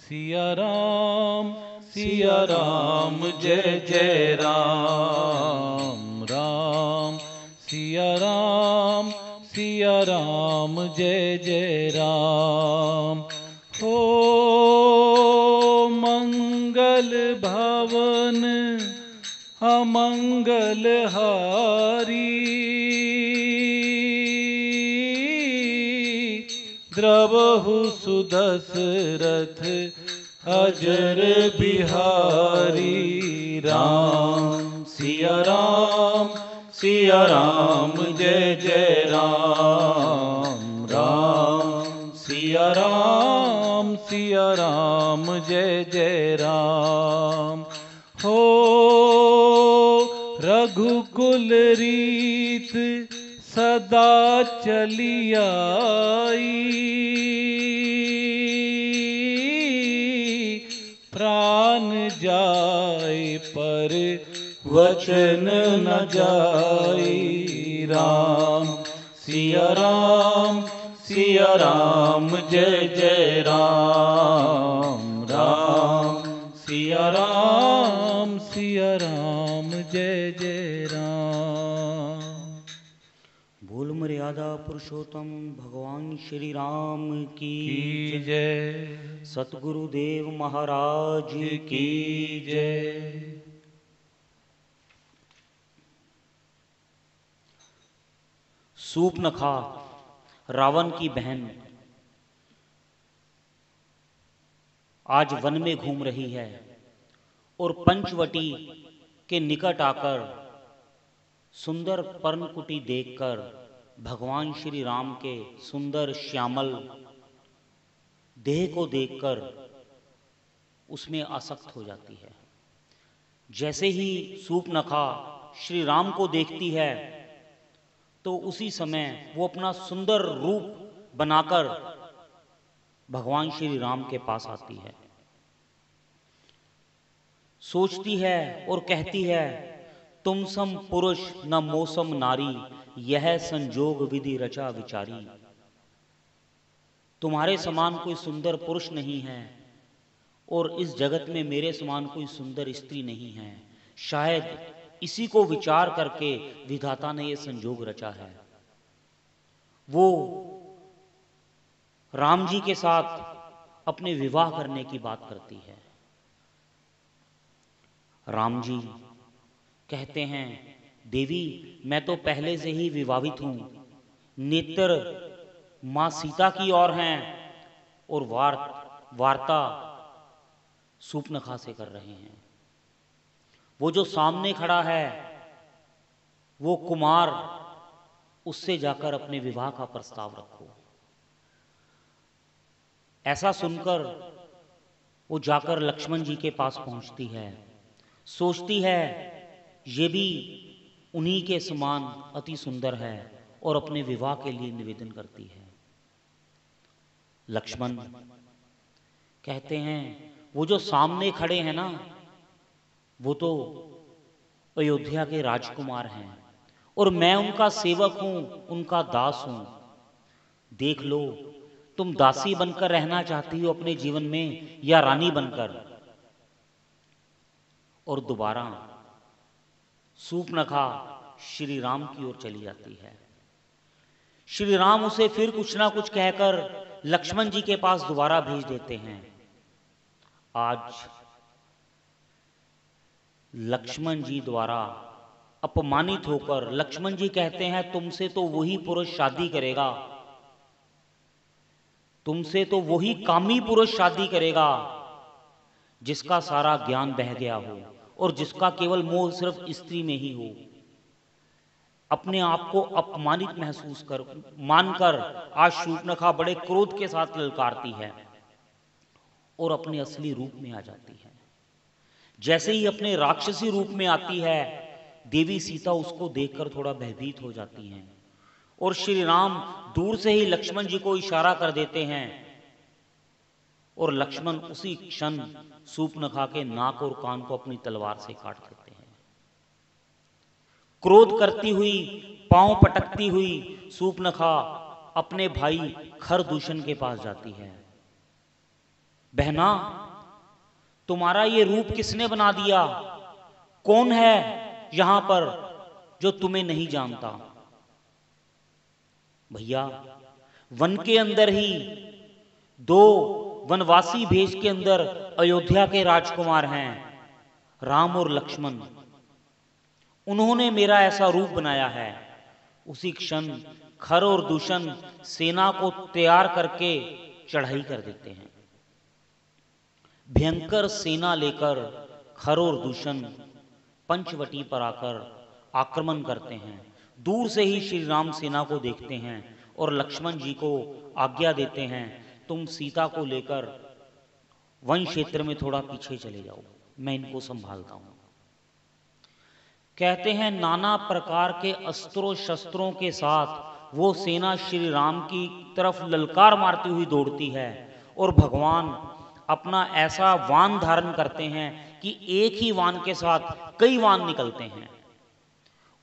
सिया राम जय जय राम राम सिया राम जय जय राम। हो मंगल भवन अमंगल हारी, द्रवहु सुदशरथ अजर बिहारी। राम सिया राम जय जय राम राम सिया राम जय जय राम। हो रघुकुल रीत सदा चली आई, प्राण जाए पर वचन न जाई। राम सिया राम जय जय राम राम सिया राम जय जय राम। बोल मर्यादा पुरुषोत्तम भगवान श्री राम की जय। सतगुरुदेव महाराज की जय। सूपनखा रावण की बहन आज वन में घूम रही है और पंचवटी के निकट आकर सुंदर पर्णकुटी देखकर भगवान श्री राम के सुंदर श्यामल देह को देखकर उसमें आसक्त हो जाती है। जैसे ही सूपनखा श्री राम को देखती है तो उसी समय वो अपना सुंदर रूप बनाकर भगवान श्री राम के पास आती है, सोचती है और कहती है, तुम सम पुरुष न मौसम नारी, यह संजोग विधि रचा विचारी। तुम्हारे समान कोई सुंदर पुरुष नहीं है और इस जगत में मेरे समान कोई सुंदर स्त्री नहीं है। शायद इसी को विचार करके विधाता ने यह संजोग रचा है। वो राम जी के साथ अपने विवाह करने की बात करती है। राम जी कहते हैं, देवी मैं तो पहले से ही विवाहित हूं। नेत्र मां सीता की ओर हैं और वार्ता सूपनखा से कर रहे हैं। वो जो सामने खड़ा है वो कुमार, उससे जाकर अपने विवाह का प्रस्ताव रखो। ऐसा सुनकर वो जाकर लक्ष्मण जी के पास पहुंचती है, सोचती है ये भी उन्हीं के समान अति सुंदर है और अपने विवाह के लिए निवेदन करती है। लक्ष्मण कहते हैं, वो जो सामने खड़े हैं ना, वो तो अयोध्या के राजकुमार हैं और मैं उनका सेवक हूं, उनका दास हूं। देख लो, तुम दासी बनकर रहना चाहती हो अपने जीवन में या रानी बनकर। और दोबारा सूपनखा श्री राम की ओर चली जाती है। श्री राम उसे फिर कुछ ना कुछ कहकर लक्ष्मण जी के पास दोबारा भेज देते हैं। आज लक्ष्मण जी द्वारा अपमानित होकर लक्ष्मण जी कहते हैं, तुमसे तो वही पुरुष शादी करेगा, तुमसे तो वही कामी पुरुष शादी करेगा जिसका सारा ज्ञान बह गया हो और जिसका केवल मोह सिर्फ स्त्री में ही हो। अपने आप को अपमानित महसूस कर मानकर आज शूर्पणखा बड़े क्रोध के साथ ललकारती है और अपने असली रूप में आ जाती है। जैसे ही अपने राक्षसी रूप में आती है, देवी सीता उसको देखकर थोड़ा भयभीत हो जाती हैं और श्री राम दूर से ही लक्ष्मण जी को इशारा कर देते हैं और लक्ष्मण उसी क्षण शूर्पणखा के नाक और कान को अपनी तलवार से काट देते हैं। क्रोध करती हुई, पांव पटकती हुई शूर्पणखा अपने भाई खरदूषण के पास जाती है। बहना, तुम्हारा ये रूप किसने बना दिया? कौन है यहां पर जो तुम्हें नहीं जानता? भैया, वन के अंदर ही दो वनवासी भेष के अंदर अयोध्या के राजकुमार हैं, राम और लक्ष्मण। उन्होंने मेरा ऐसा रूप बनाया है। उसी क्षण खर और दूषण सेना को तैयार करके चढ़ाई कर देते हैं। भयंकर सेना लेकर खर और दूषण पंचवटी पर आकर आक्रमण करते हैं। दूर से ही श्री राम सेना को देखते हैं और लक्ष्मण जी को आज्ञा देते हैं, तुम सीता को लेकर वन क्षेत्र में थोड़ा पीछे चले जाओ, मैं इनको संभालता हूं। कहते हैं नाना प्रकार के अस्त्रों शस्त्रों के साथ वो सेना श्री राम की तरफ ललकार मारती हुई दौड़ती है और भगवान अपना ऐसा वान धारण करते हैं कि एक ही वान के साथ कई वान निकलते हैं।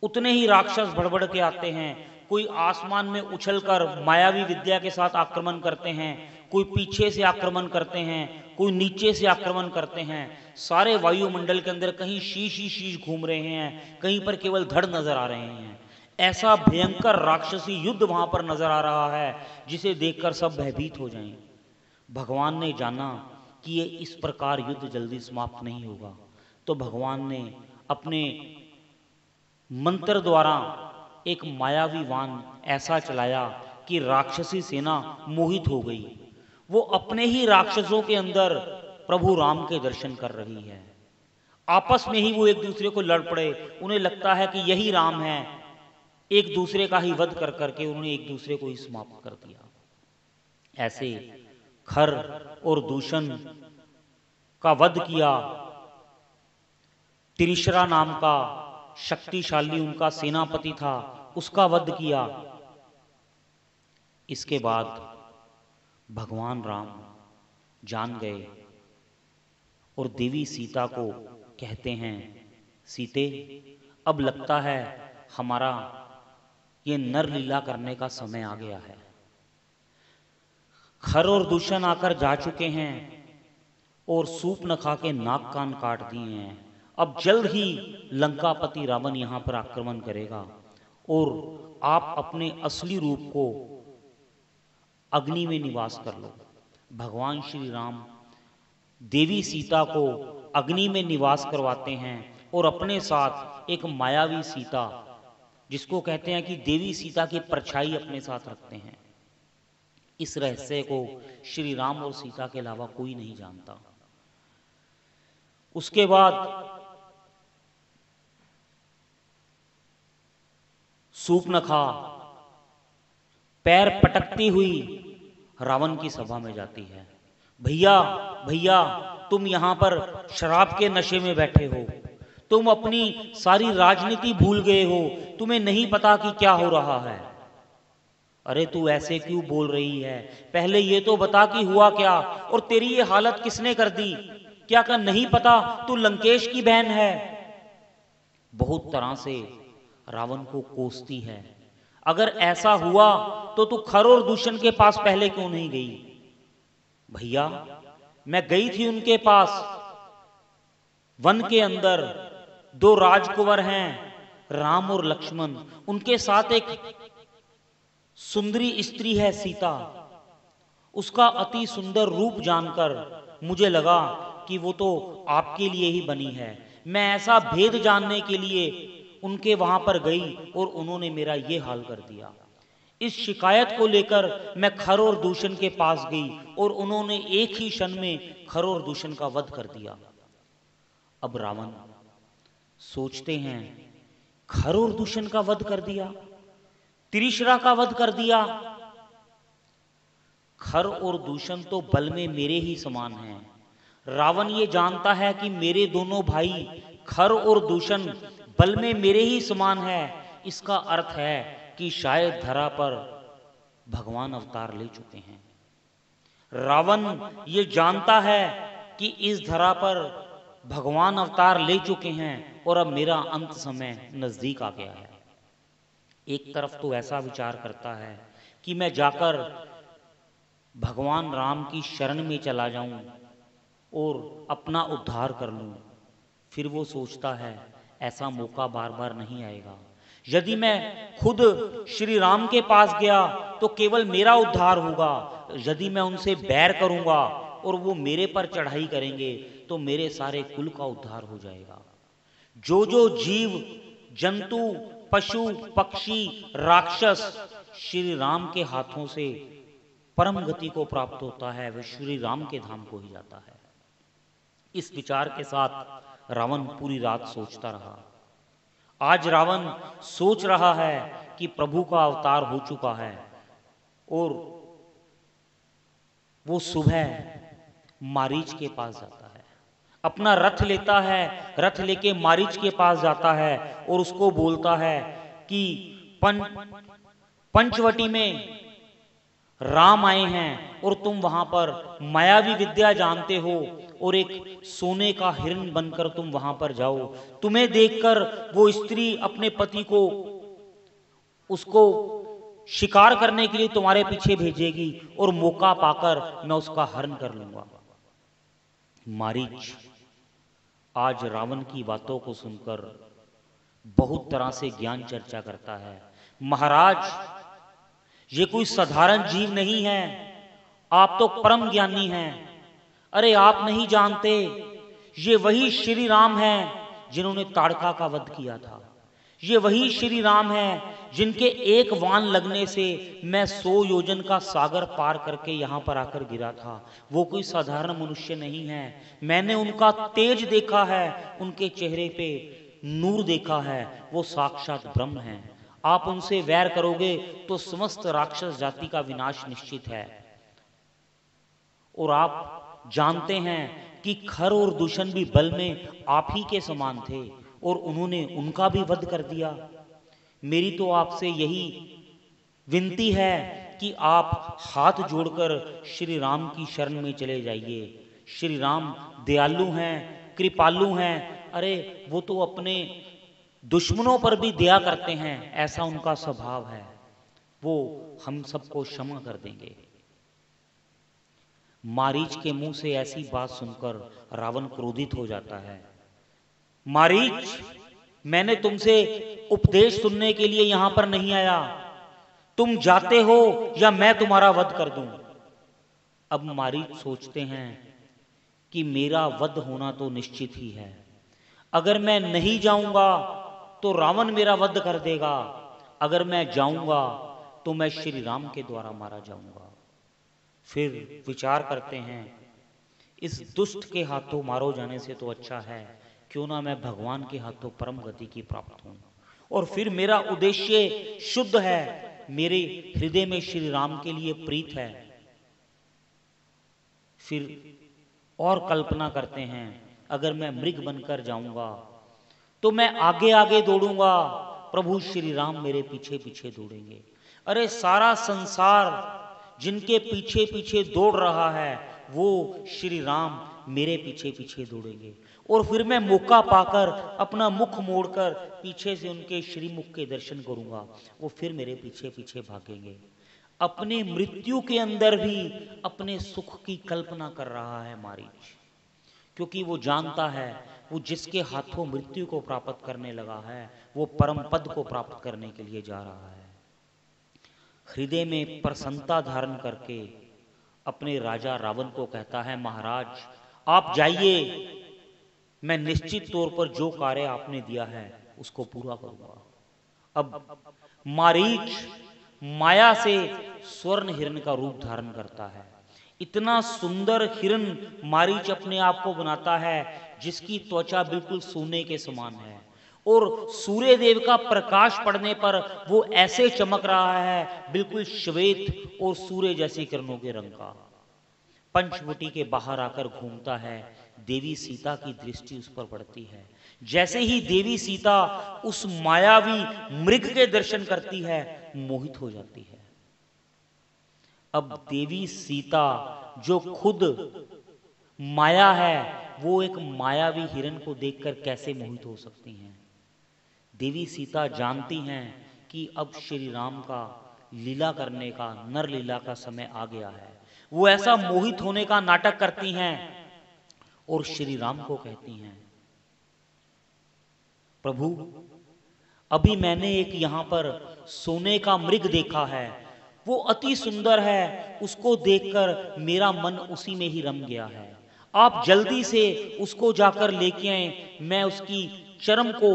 उतने ही राक्षस भड़बड़ के आते हैं। कोई आसमान में उछलकर मायावी विद्या के साथ आक्रमण करते हैं, कोई पीछे से आक्रमण करते हैं, कोई नीचे से आक्रमण करते हैं। सारे वायुमंडल के अंदर कहीं शीश ही शीश घूम रहे हैं, कहीं पर केवल धड़ नजर आ रहे हैं। ऐसा भयंकर राक्षसी युद्ध वहां पर नजर आ रहा है जिसे देखकर सब भयभीत हो जाएं। भगवान ने जाना कि ये इस प्रकार युद्ध जल्दी समाप्त नहीं होगा, तो भगवान ने अपने मंत्र द्वारा एक मायावी वान ऐसा चलाया कि राक्षसी सेना मोहित हो गई। वो अपने ही राक्षसों के अंदर प्रभु राम के दर्शन कर रही है। आपस में ही वो एक दूसरे को लड़ पड़े। उन्हें लगता है कि यही राम है। एक दूसरे का ही वध कर करके उन्होंने एक दूसरे को ही समाप्त कर दिया। ऐसे खर और दूषण का वध किया। तिरिश्रा नाम का शक्तिशाली उनका सेनापति था, उसका वध किया। इसके बाद भगवान राम जान गए और देवी सीता को कहते हैं, सीते, अब लगता है हमारा ये नर लीला करने का समय आ गया है। खर और दूषण आकर जा चुके हैं और सूर्पनखा के नाक कान काट दिए हैं। अब जल्द ही लंकापति रावण यहां पर आक्रमण करेगा और आप अपने असली रूप को अग्नि में निवास कर लो। भगवान श्री राम देवी सीता को अग्नि में निवास करवाते हैं और अपने साथ एक मायावी सीता, जिसको कहते हैं कि देवी सीता की परछाई, अपने साथ रखते हैं। इस रहस्य को श्री राम और सीता के अलावा कोई नहीं जानता। उसके बाद सूर्पनखा पैर पटकती हुई रावण की सभा में जाती है। भैया भैया, तुम यहां पर शराब के नशे में बैठे हो, तुम अपनी सारी राजनीति भूल गए हो, तुम्हें नहीं पता कि क्या हो रहा है। अरे तू ऐसे क्यों बोल रही है? पहले ये तो बता कि हुआ क्या, और तेरी ये हालत किसने कर दी? क्या कर नहीं पता तू लंकेश की बहन है? बहुत तरह से रावण को कोसती है। अगर ऐसा हुआ तो तू खर और दूषण के पास पहले क्यों नहीं गई? भैया, मैं गई थी उनके पास। वन के अंदर दो राजकुंवर हैं, राम और लक्ष्मण, उनके साथ एक सुंदरी स्त्री है सीता। उसका अति सुंदर रूप जानकर मुझे लगा कि वो तो आपके लिए ही बनी है। मैं ऐसा भेद जानने के लिए उनके वहां पर गई और उन्होंने मेरा ये हाल कर दिया। इस शिकायत को लेकर मैं खर और दूषण के पास गई और उन्होंने एक ही क्षण में खर और दूषण का वध कर दिया। अब रावण सोचते हैं, खर और दूषण का वध कर दिया, तिरिश्रा का वध कर दिया। खर और दूषण तो बल में मेरे ही समान हैं। रावण ये जानता है कि मेरे दोनों भाई खर और दूषण बल में मेरे ही समान है। इसका अर्थ है कि शायद धरा पर भगवान अवतार ले चुके हैं। रावण ये जानता है कि इस धरा पर भगवान अवतार ले चुके हैं और अब मेरा अंत समय नजदीक आ गया है। एक तरफ तो ऐसा विचार करता है कि मैं जाकर भगवान राम की शरण में चला जाऊं और अपना उद्धार कर लूं, फिर वो सोचता है ऐसा मौका बार बार नहीं आएगा। यदि मैं खुद श्री राम के पास गया तो केवल मेरा उद्धार होगा, यदि मैं उनसे बैर करूंगा और वो मेरे पर चढ़ाई करेंगे तो मेरे सारे कुल का उद्धार हो जाएगा। जो जो जीव जंतु पशु पक्षी राक्षस श्री राम के हाथों से परम गति को प्राप्त होता है, वह श्री राम के धाम को ही जाता है। इस विचार के साथ रावण पूरी रात सोचता रहा। आज रावण सोच रहा है कि प्रभु का अवतार हो चुका है और वो सुबह मारीच के पास जाता है, अपना रथ लेता है, रथ लेके मारीच के पास जाता है और उसको बोलता है कि पंचवटी में राम आए हैं और तुम वहां पर मायावी विद्या जानते हो और एक सोने का हिरण बनकर तुम वहां पर जाओ। तुम्हें देखकर वो स्त्री अपने पति को उसको शिकार करने के लिए तुम्हारे पीछे भेजेगी और मौका पाकर मैं उसका हरण कर लूंगा। मारीच आज रावण की बातों को सुनकर बहुत तरह से ज्ञान चर्चा करता है। महाराज, ये कोई साधारण जीव नहीं है, आप तो परम ज्ञानी हैं। अरे आप नहीं जानते, ये वही श्री राम हैं जिन्होंने ताड़का का वध किया था। ये वही श्री राम हैं जिनके एक वाण लगने से मैं 100 योजन का सागर पार करके यहां पर आकर गिरा था। वो कोई साधारण मनुष्य नहीं है। मैंने उनका तेज देखा है, उनके चेहरे पे नूर देखा है, वो साक्षात ब्रह्म हैं। आप उनसे वैर करोगे तो समस्त राक्षस जाति का विनाश निश्चित है। और आप जानते हैं कि खर और दूषण भी बल में आप ही के समान थे और उन्होंने उनका भी वध कर दिया। मेरी तो आपसे यही विनती है कि आप हाथ जोड़कर श्री राम की शरण में चले जाइए। श्री राम दयालु हैं, कृपालु हैं। अरे वो तो अपने दुश्मनों पर भी दया करते हैं, ऐसा उनका स्वभाव है। वो हम सबको क्षमा कर देंगे। मारीच के मुंह से ऐसी बात सुनकर रावण क्रोधित हो जाता है। मारीच, मैंने तुमसे उपदेश सुनने के लिए यहां पर नहीं आया। तुम जाते हो या मैं तुम्हारा वध कर दूं। अब मारीच सोचते हैं कि मेरा वध होना तो निश्चित ही है। अगर मैं नहीं जाऊंगा तो रावण मेरा वध कर देगा, अगर मैं जाऊंगा तो मैं श्री राम के द्वारा मारा जाऊंगा। फिर विचार करते हैं, इस दुष्ट के हाथों मारो जाने से तो अच्छा है क्यों ना मैं भगवान के हाथों परम गति की प्राप्त हूं। और फिर मेरा उद्देश्य शुद्ध है, मेरे हृदय में श्री राम के लिए प्रीत है। फिर और कल्पना करते हैं, अगर मैं मृग बनकर जाऊंगा तो मैं आगे आगे दौड़ूंगा, प्रभु श्री राम मेरे पीछे पीछे दौड़ेंगे। अरे सारा संसार जिनके पीछे पीछे दौड़ रहा है वो श्री राम मेरे पीछे पीछे दौड़ेंगे। और फिर मैं मौका पाकर अपना मुख मोड़कर पीछे से उनके श्रीमुख के दर्शन करूंगा, वो फिर मेरे पीछे पीछे भागेंगे। अपने मृत्यु के अंदर भी अपने सुख की कल्पना कर रहा है मारीच, क्योंकि वो जानता है वो जिसके हाथों मृत्यु को प्राप्त करने लगा है वो परम पद को प्राप्त करने के लिए जा रहा है। हृदय में प्रसन्नता धारण करके अपने राजा रावण को कहता है, महाराज आप जाइए, मैं निश्चित तौर पर जो कार्य आपने दिया है उसको पूरा करूंगा। अब मारीच माया से स्वर्ण हिरण का रूप धारण करता है। इतना सुंदर हिरण मारीच अपने आप को बनाता है जिसकी त्वचा बिल्कुल सोने के समान है और सूर्य देव का प्रकाश पड़ने पर वो ऐसे चमक रहा है बिल्कुल श्वेत और सूर्य जैसी किरणों के रंग का। पंचवटी के बाहर आकर घूमता है, देवी सीता की दृष्टि उस पर पड़ती है। जैसे ही देवी सीता उस मायावी मृग के दर्शन करती है मोहित हो जाती है। अब देवी सीता जो खुद माया है वो एक मायावी हिरण को देखकर कैसे मोहित हो सकती हैं। देवी सीता जानती हैं कि अब श्री राम का लीला करने का, नर लीला का समय आ गया है। वो ऐसा मोहित होने का नाटक करती हैं और श्री राम को कहती हैं, प्रभु अभी मैंने एक यहां पर सोने का मृग देखा है, वो अति सुंदर है, उसको देखकर मेरा मन उसी में ही रम गया है। आप जल्दी से उसको जाकर लेके आए, मैं उसकी चर्म को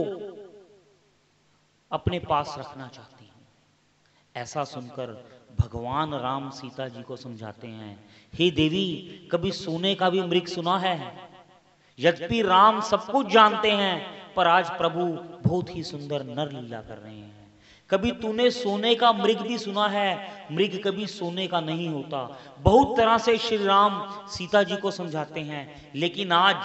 अपने पास रखना चाहती हूं। ऐसा सुनकर भगवान राम सीता जी को समझाते हैं, हे देवी, कभी सोने का भी मृग सुना है? यद्यपि राम सब कुछ जानते हैं, पर आज प्रभु बहुत ही सुंदर नर लीला कर रहे हैं। कभी तूने सोने का मृग भी सुना है? मृग कभी सोने का नहीं होता। बहुत तरह से श्री राम सीता जी को समझाते हैं, लेकिन आज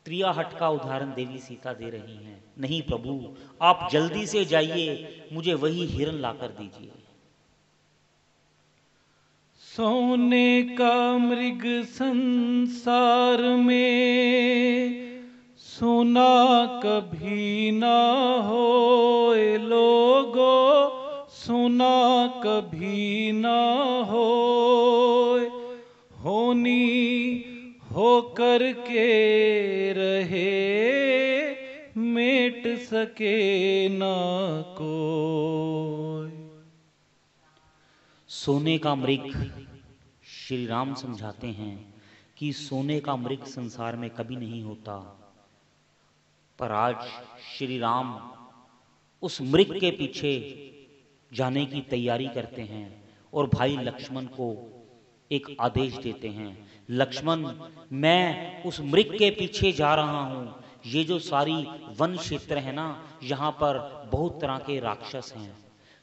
त्रिया हट का उदाहरण देवी सीता दे रही हैं, नहीं प्रभु, आप जल्दी से जाइए, मुझे वही हिरण लाकर दीजिए। सोने का मृग संसार में सोना कभी ना होए लोगो, सोना कभी ना होए, होनी होकर के रहे, मेट सके ना कोई। सोने का मृग, श्री राम समझाते हैं कि सोने का मृग संसार में कभी नहीं होता, पर आज श्री राम उस मृग के पीछे जाने की तैयारी करते हैं और भाई लक्ष्मण को एक आदेश देते हैं, लक्ष्मण, मैं उस मृग के पीछे जा रहा हूं। ये जो सारी वन क्षेत्र है ना, यहां पर बहुत तरह के राक्षस हैं,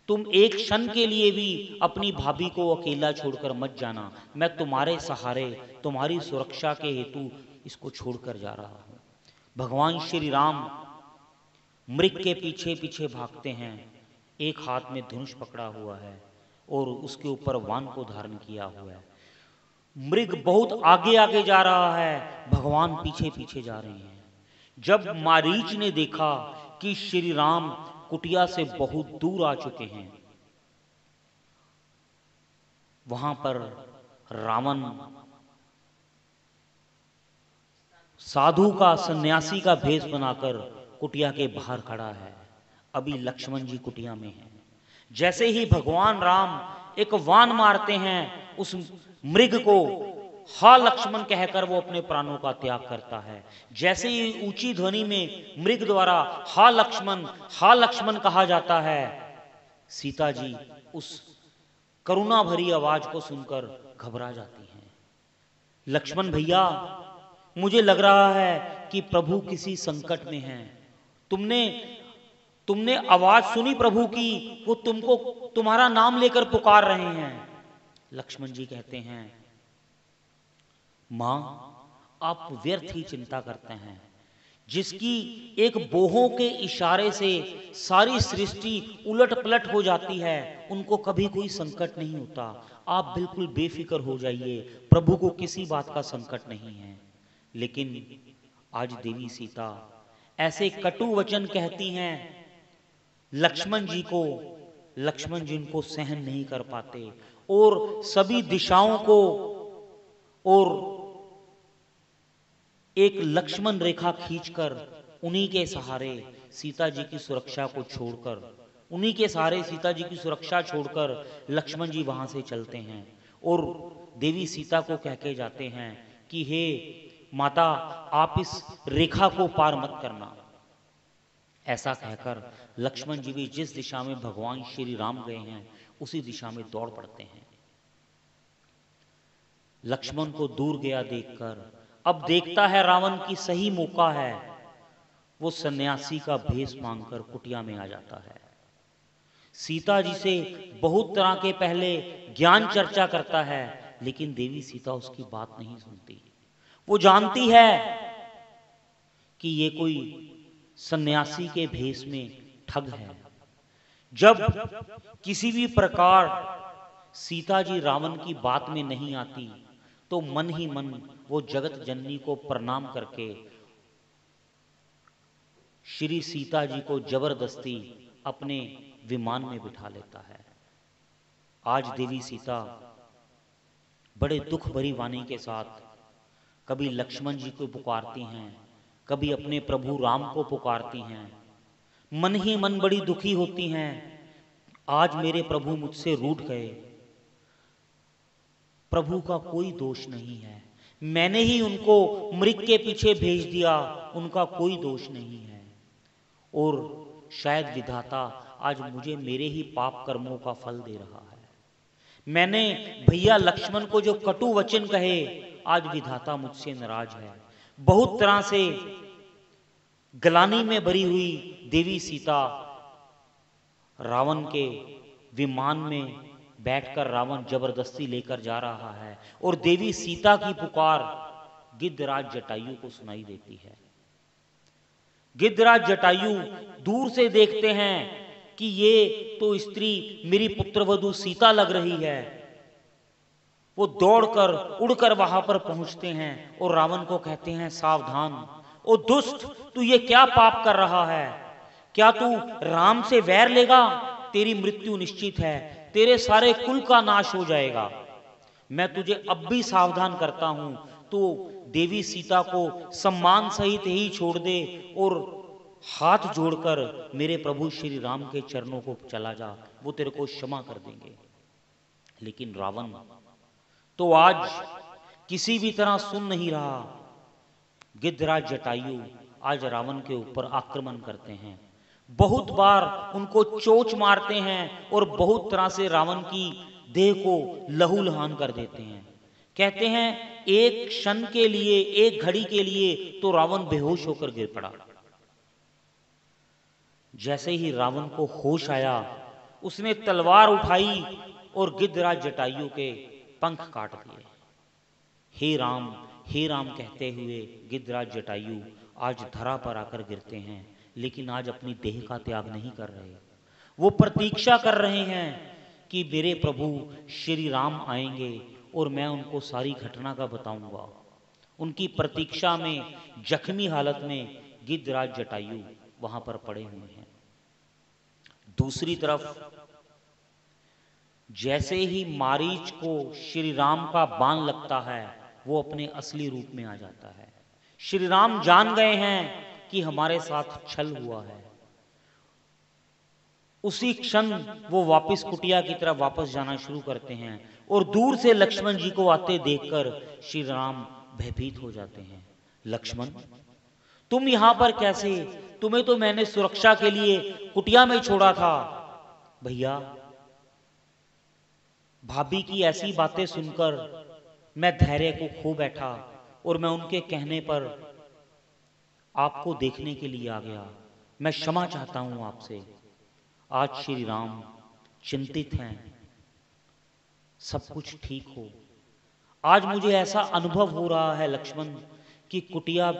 तुम एक क्षण के लिए भी अपनी भाभी को अकेला छोड़कर मत जाना, मैं तुम्हारे सहारे, तुम्हारी सुरक्षा के हेतु इसको छोड़कर जा रहा हूं। भगवान श्री राम मृग के पीछे पीछे भागते हैं, एक हाथ में धनुष पकड़ा हुआ है और उसके ऊपर वान को धारण किया हुआ है। मृग बहुत आगे आगे जा रहा है, भगवान पीछे पीछे जा रहे हैं। जब मारीच ने देखा कि श्री राम कुटिया से बहुत दूर आ चुके हैं, वहां पर रावण साधु का, सन्यासी का भेष बनाकर कुटिया के बाहर खड़ा है। अभी लक्ष्मण जी कुटिया में हैं। जैसे ही भगवान राम एक वान मारते हैं, उस मृग को हा लक्ष्मण कहकर वो अपने प्राणों का त्याग करता है। जैसे ही ऊंची ध्वनि में मृग द्वारा हा लक्ष्मण कहा जाता है, सीता जी उस करुणा भरी आवाज को सुनकर घबरा जाती हैं। लक्ष्मण भैया, मुझे लग रहा है कि प्रभु किसी संकट में हैं। तुमने आवाज सुनी प्रभु की, वो तुमको तुम्हारा नाम लेकर पुकार रहे हैं। लक्ष्मण जी कहते हैं, मां, आप व्यर्थ ही चिंता करते हैं। जिसकी एक बोहों के इशारे से सारी सृष्टि उलट पलट हो जाती है, उनको कभी कोई संकट नहीं होता। आप बिल्कुल बेफिक्र हो जाइए, प्रभु को किसी बात का संकट नहीं है। लेकिन आज देवी सीता ऐसे कटु वचन कहती हैं लक्ष्मण जी को, लक्ष्मण जी उनको सहन नहीं कर पाते और सभी दिशाओं को और एक लक्ष्मण रेखा खींचकर उन्हीं के सहारे सीता जी की सुरक्षा को छोड़कर, उन्हीं के सहारे सीता जी की सुरक्षा छोड़कर लक्ष्मण जी वहां से चलते हैं और देवी सीता को कह के जाते हैं कि हे माता, आप इस रेखा को पार मत करना। ऐसा कहकर लक्ष्मण जी भी जिस दिशा में भगवान श्री राम गए हैं, उसी दिशा में दौड़ पड़ते हैं। लक्ष्मण को दूर गया देखकर अब देखता है रावण की सही मौका है, वो सन्यासी का भेष मांगकर कुटिया में आ जाता है। सीता जी से बहुत तरह के पहले ज्ञान चर्चा करता है, लेकिन देवी सीता उसकी बात नहीं सुनती। वो जानती है कि ये कोई सन्यासी के भेष में ठग है। जब किसी भी प्रकार सीता जी रावण की बात में नहीं आती, तो मन ही मन वो जगत जननी को प्रणाम करके श्री सीता जी को जबरदस्ती अपने विमान में बिठा लेता है। आज देवी सीता बड़े दुख भरी वाणी के साथ कभी लक्ष्मण जी को पुकारती हैं, कभी अपने प्रभु राम को पुकारती हैं। मन ही मन बड़ी दुखी होती हैं, आज मेरे प्रभु मुझसे रूठ गए। प्रभु का कोई दोष नहीं है, मैंने ही उनको मृग के पीछे भेज दिया, उनका कोई दोष नहीं है। और शायद विधाता आज मुझे मेरे ही पाप कर्मों का फल दे रहा है। मैंने भैया लक्ष्मण को जो कटु वचन कहे, आज विधाता मुझसे नाराज है। बहुत तरह से गलानी में भरी हुई देवी सीता रावण के विमान में बैठकर रावण जबरदस्ती लेकर जा रहा है और देवी सीता की पुकार गिद्धराज जटायु को सुनाई देती है। गिद्धराज जटायु दूर से देखते हैं कि ये तो स्त्री मेरी पुत्रवधू सीता लग रही है। वो दौड़कर उड़कर वहां पर पहुंचते हैं और रावण को कहते हैं, सावधान ओ दुष्ट, तू ये क्या पाप कर रहा है? क्या तू राम से वैर लेगा? तेरी मृत्यु निश्चित है, तेरे सारे कुल का नाश हो जाएगा। मैं तुझे अब भी सावधान करता हूं, तो देवी सीता को सम्मान सहित ही छोड़ दे और हाथ जोड़कर मेरे प्रभु श्री राम के चरणों को चला जा, वो तेरे को क्षमा कर देंगे। लेकिन रावण तो आज किसी भी तरह सुन नहीं रहा। गिद्धराज जटायु आज रावण के ऊपर आक्रमण करते हैं, बहुत बार उनको चोंच मारते हैं और बहुत तरह से रावण की देह को लहूलुहान कर देते हैं। कहते हैं एक क्षण के लिए, एक घड़ी के लिए तो रावण बेहोश होकर गिर पड़ा। जैसे ही रावण को होश आया, उसने तलवार उठाई और गिद्धराज जटायु के पंख काट दिए। हे राम कहते हुए गिद्धराज जटायु आज धरा पर आकर गिरते हैं, लेकिन आज अपनी देह का त्याग नहीं कर रहे। वो प्रतीक्षा कर रहे हैं कि मेरे प्रभु श्री राम आएंगे और मैं उनको सारी घटना का बताऊंगा। उनकी प्रतीक्षा में जख्मी हालत में गिद्धराज जटायु वहां पर पड़े हुए हैं। दूसरी तरफ जैसे ही मारीच को श्री राम का बाण लगता है, वो अपने असली रूप में आ जाता है। श्री राम जान गए हैं कि हमारे साथ छल हुआ है। उसी क्षण वो वापस कुटिया की तरफ वापस जाना शुरू करते हैं और दूर से लक्ष्मण जी को आते देखकर श्री राम भयभीत हो जाते हैं। लक्ष्मण, तुम यहां पर कैसे? तुम्हें तो मैंने सुरक्षा के लिए कुटिया में छोड़ा था। भैया, भाभी की ऐसी बातें सुनकर मैं धैर्य को खो बैठा और मैं उनके कहने पर आपको देखने के लिए आ गया। मैं क्षमा चाहता हूं आपसे। आज श्री राम चिंतित हैं, सब कुछ ठीक हो। आज मुझे ऐसा अनुभव हो रहा है लक्ष्मण कि कुटिया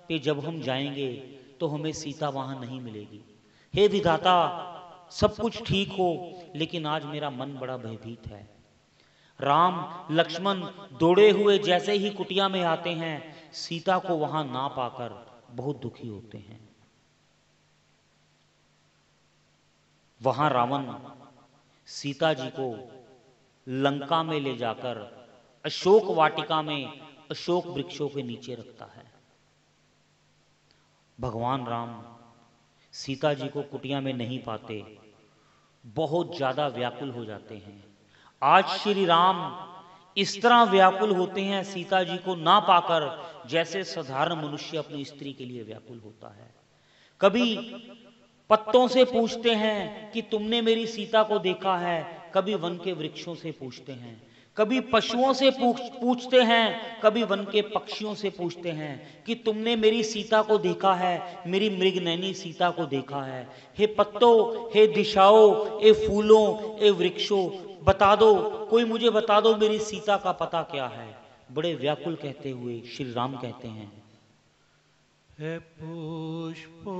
पे जब हम जाएंगे तो हमें सीता वहां नहीं मिलेगी। हे विधाता, सब कुछ ठीक हो, लेकिन आज मेरा मन बड़ा भयभीत है। राम लक्ष्मण दौड़े हुए जैसे ही कुटिया में आते हैं, सीता को वहां ना पाकर बहुत दुखी होते हैं। वहां रावण सीता जी को लंका में ले जाकर अशोक वाटिका में अशोक वृक्षों के नीचे रखता है। भगवान राम सीता जी को कुटिया में नहीं पाते, बहुत ज्यादा व्याकुल हो जाते हैं। आज श्री राम इस तरह व्याकुल होते हैं सीता जी को ना पाकर, जैसे साधारण मनुष्य अपनी स्त्री के लिए व्याकुल होता है। कभी पत्तों से पूछते हैं कि तुमने मेरी सीता को देखा है, कभी वन के वृक्षों से पूछते हैं, कभी पशुओं से पूछते हैं, कभी वन के पक्षियों से पूछते हैं कि तुमने मेरी सीता को देखा है, मेरी मृगनयनी सीता को देखा है। हे पत्तों, हे दिशाओं, हे फूलों, हे वृक्षों, बता दो, कोई मुझे बता दो मेरी सीता का पता क्या है। बड़े व्याकुल कहते हुए श्री राम कहते हैं, हे पुष्पो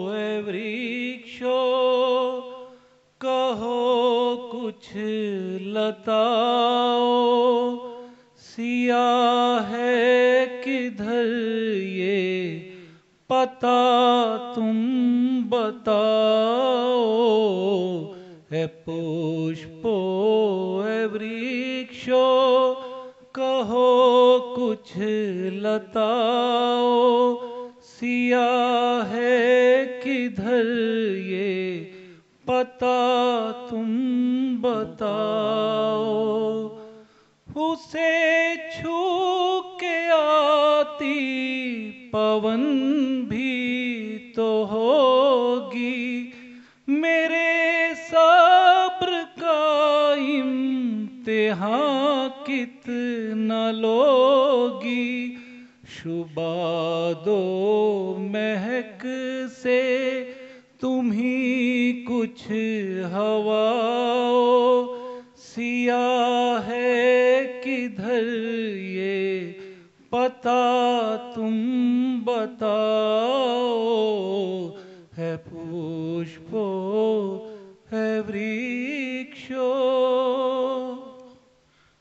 हे वृक्षो, कहो कुछ लताओ, सिया है किधर ये पता तुम बताओ। है पुष्पो है वृक्षो, कहो कुछ लताओ, सिया है किधर ये पता तुम बताओ। उसे छू के आती पवन भी तो होगी, मेरे सब्र का इम्तिहान कितना लोगी। शुबा दो महक से तुम ही कुछ हवाओ, सिया है किधर ये पता तुम बताओ। है पुष्पो है वृक्षो।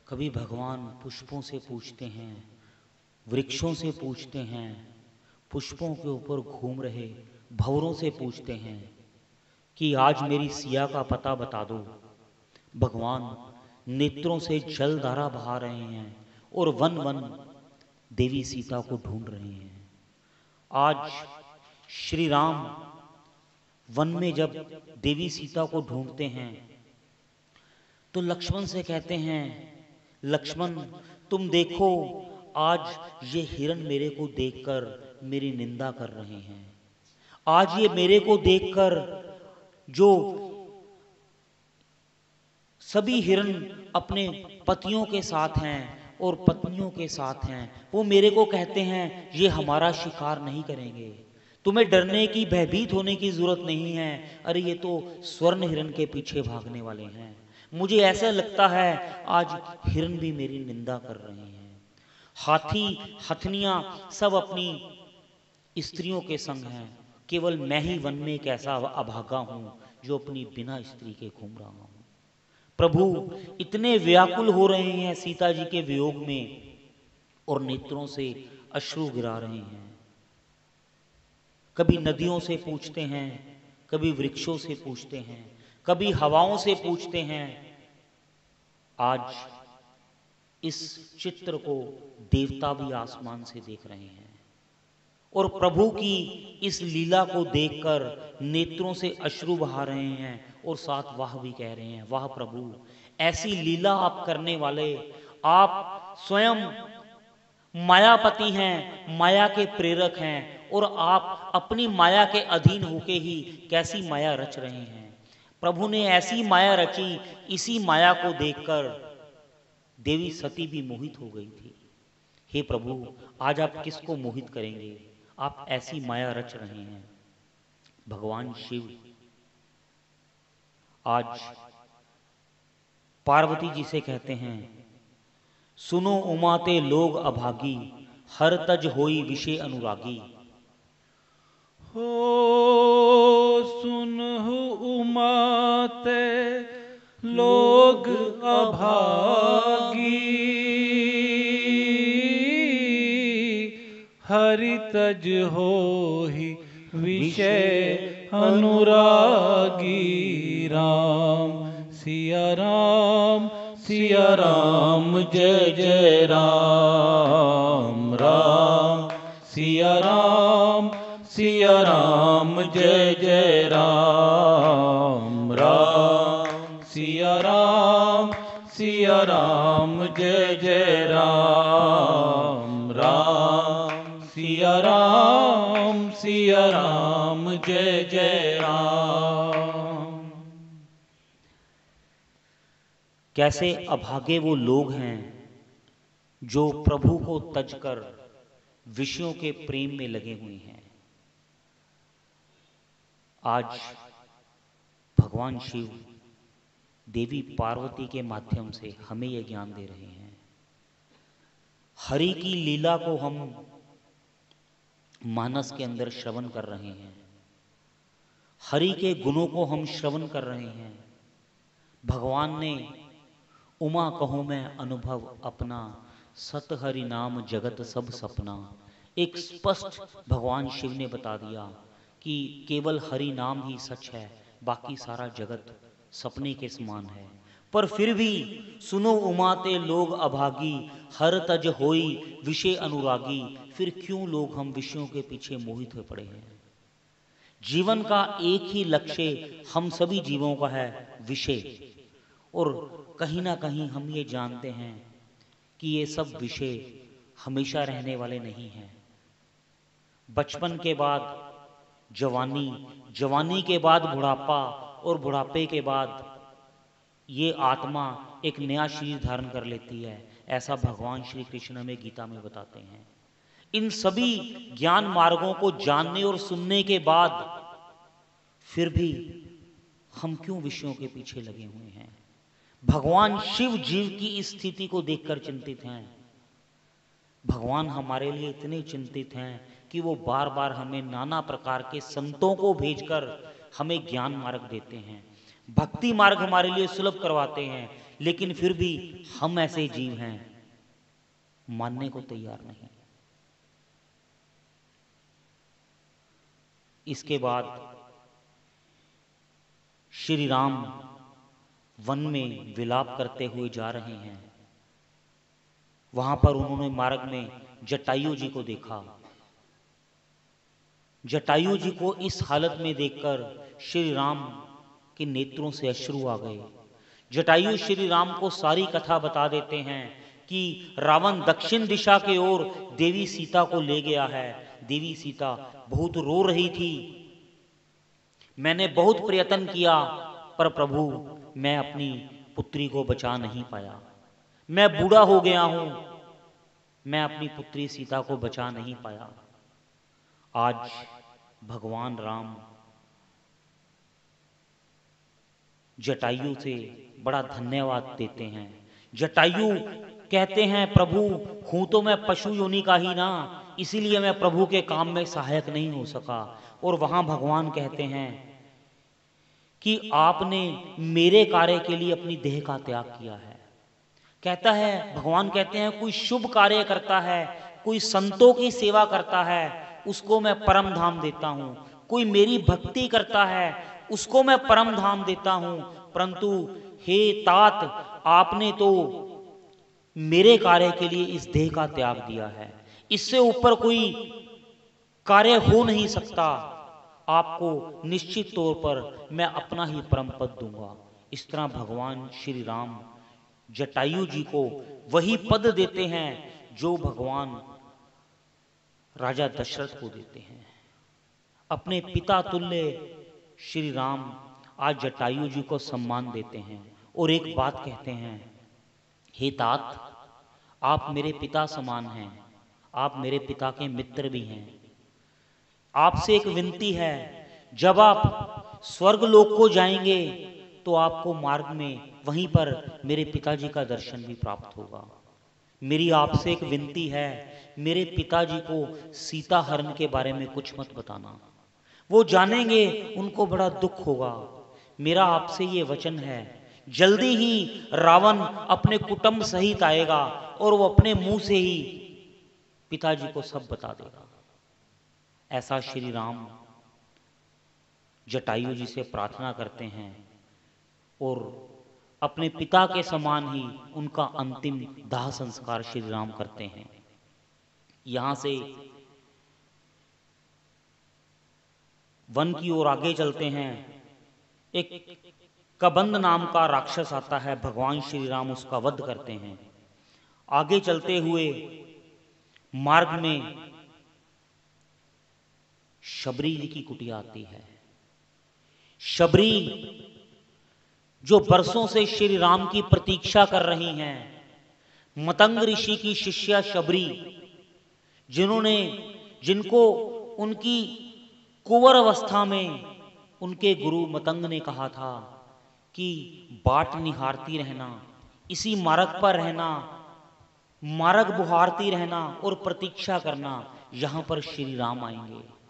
कभी भगवान पुष्पों से पूछते हैं, वृक्षों से पूछते हैं, पुष्पों के ऊपर घूम रहे भंवरों से पूछते हैं कि आज मेरी सिया का पता बता दो। भगवान नेत्रों से जलधारा बहा रहे हैं और वन वन देवी सीता को ढूंढ रहे हैं। आज श्री राम वन में जब देवी सीता को ढूंढते हैं तो लक्ष्मण से कहते हैं, लक्ष्मण तुम देखो, आज ये हिरण मेरे को देखकर मेरी निंदा कर रहे हैं। आज ये मेरे को देखकर जो सभी हिरण अपने पतियों के साथ हैं और पत्नियों के साथ हैं, वो मेरे को कहते हैं ये हमारा शिकार नहीं करेंगे, तुम्हें डरने की भयभीत होने की जरूरत नहीं है। अरे ये तो स्वर्ण हिरण के पीछे भागने वाले हैं। मुझे ऐसा लगता है आज हिरण भी मेरी निंदा कर रहे हैं। हाथी हथनियां सब अपनी स्त्रियों के संग हैं, केवल मैं ही वन में एक ऐसा अभागा हूं जो अपनी बिना स्त्री के घूम रहा हूं। प्रभु इतने व्याकुल हो रहे हैं सीता जी के वियोग में और नेत्रों से अश्रु गिरा रहे हैं। कभी नदियों से पूछते हैं, कभी वृक्षों से पूछते हैं, कभी हवाओं से पूछते हैं। आज इस चित्र को देवता भी आसमान से देख रहे हैं और प्रभु की इस लीला को देखकर नेत्रों से अश्रु बहा रहे हैं और साथ वाह भी कह रहे हैं, वाह प्रभु, ऐसी लीला आप करने वाले, आप स्वयं मायापति हैं, माया के प्रेरक हैं और आप अपनी माया के अधीन होके ही कैसी माया रच रहे हैं। प्रभु ने ऐसी माया रची, इसी माया को देखकर देवी सती भी मोहित हो गई थी। हे प्रभु, आज आप किसको मोहित करेंगे? आप ऐसी माया रच रहे हैं। भगवान शिव आज पार्वती जी से कहते हैं, सुनो उमाते लोग अभागी, हर तज होई विषय अनुरागी। हो सुनहु उमाते लोग अभागी, हरि तज होहि विषय अनुरागी। राम सिया राम, सिया राम, जय जय राम। राम सिया राम, सिया राम, जय जय राम। राम सिया राम, सिया राम, जय जय राम। राम सिया राम, सिया राम, जय जय राम। कैसे अभागे वो लोग हैं जो प्रभु को तजकर विषयों के प्रेम में लगे हुए हैं। आज भगवान शिव देवी पार्वती के माध्यम से हमें यह ज्ञान दे रहे हैं। हरि की लीला को हम मानस के अंदर श्रवण कर रहे हैं, हरि के गुणों को हम श्रवण कर रहे हैं। भगवान ने उमा कहूं मैं अनुभव अपना, सत हरि नाम जगत सब सपना। एक स्पष्ट भगवान शिव ने बता दिया कि केवल हरि नाम ही सच है, बाकी सारा जगत सपने के समान है। पर फिर भी सुनो उमाते लोग अभागी, हर तज होई विषय अनुरागी। फिर क्यों लोग हम विषयों के पीछे मोहित हो पड़े हैं। जीवन का एक ही लक्ष्य हम सभी जीवों का है, विषय। और कहीं ना कहीं हम ये जानते हैं कि ये सब विषय हमेशा रहने वाले नहीं हैं। बचपन के बाद जवानी, जवानी के बाद बुढ़ापा, और बुढ़ापे के बाद ये आत्मा एक नया शरीर धारण कर लेती है। ऐसा भगवान श्री कृष्ण हमें गीता में बताते हैं। इन सभी ज्ञान मार्गों को जानने और सुनने के बाद फिर भी हम क्यों विषयों के पीछे लगे हुए हैं। भगवान शिव जीव की इस स्थिति को देखकर चिंतित हैं। भगवान हमारे लिए इतने चिंतित हैं कि वो बार बार हमें नाना प्रकार के संतों को भेजकर हमें ज्ञान मार्ग देते हैं, भक्ति मार्ग हमारे लिए सुलभ करवाते हैं। लेकिन फिर भी हम ऐसे जीव हैं, मानने को तैयार नहीं। इसके बाद श्री राम वन में विलाप करते हुए जा रहे हैं। वहां पर उन्होंने मार्ग में जटायु जी को देखा। जटायु जी को इस हालत में देखकर श्री राम के नेत्रों से अश्रु आ गए। जटायु श्री राम को सारी कथा बता देते हैं कि रावण दक्षिण दिशा की ओर देवी सीता को ले गया है। देवी सीता बहुत रो रही थी। मैंने बहुत प्रयत्न किया, पर प्रभु मैं अपनी पुत्री को बचा नहीं पाया। मैं बूढ़ा हो गया हूं, मैं अपनी पुत्री सीता को बचा नहीं पाया। आज भगवान राम जटायु से बड़ा धन्यवाद देते हैं। जटायु कहते हैं, प्रभु हूं तो मैं पशु योनि का ही ना, इसीलिए मैं प्रभु के काम में सहायक नहीं हो सका। और वहां भगवान कहते हैं कि आपने मेरे कार्य के लिए अपनी देह का त्याग किया है। कहता है, भगवान कहते हैं, कोई शुभ कार्य करता है, कोई संतों की सेवा करता है, उसको मैं परम धाम देता हूं। कोई मेरी भक्ति करता है, उसको मैं परम धाम देता हूं। परंतु हे तात, आपने तो मेरे कार्य के लिए इस देह का त्याग दिया है। इससे ऊपर कोई कार्य हो नहीं सकता। आपको निश्चित तौर पर मैं अपना ही परम पद दूंगा। इस तरह भगवान श्री राम जटायु जी को वही पद देते हैं जो भगवान राजा दशरथ को देते हैं। अपने पिता तुल्य श्री राम आज जटायु जी को सम्मान देते हैं और एक बात कहते हैं, हे तात, आप मेरे पिता समान हैं, आप मेरे पिता के मित्र भी हैं। आपसे एक विनती है, जब आप स्वर्ग लोक को जाएंगे तो आपको मार्ग में वहीं पर मेरे पिताजी का दर्शन भी प्राप्त होगा। मेरी आपसे एक विनती है, मेरे पिताजी को सीता हरण के बारे में कुछ मत बताना। वो जानेंगे उनको बड़ा दुख होगा। मेरा आपसे ये वचन है, जल्दी ही रावण अपने कुटुंब सहित आएगा और वो अपने मुंह से ही पिताजी को सब बता देगा। ऐसा श्री राम जटायु जी से प्रार्थना करते हैं और अपने पिता के समान ही उनका अंतिम दाह संस्कार श्री राम करते हैं। यहां से वन की ओर आगे चलते हैं। एक कबंद नाम का राक्षस आता है, भगवान श्री राम उसका वध करते हैं। आगे चलते हुए मार्ग में शबरी जी की कुटिया आती है। शबरी जो बरसों से श्री राम की प्रतीक्षा कर रही हैं, मतंग ऋषि की शिष्या शबरी, जिनको उनकी कुंवर अवस्था में उनके गुरु मतंग ने कहा था कि बाट निहारती रहना, इसी मार्ग पर रहना, मार्ग बुहारती रहना और प्रतीक्षा करना, यहां पर श्री राम आएंगे।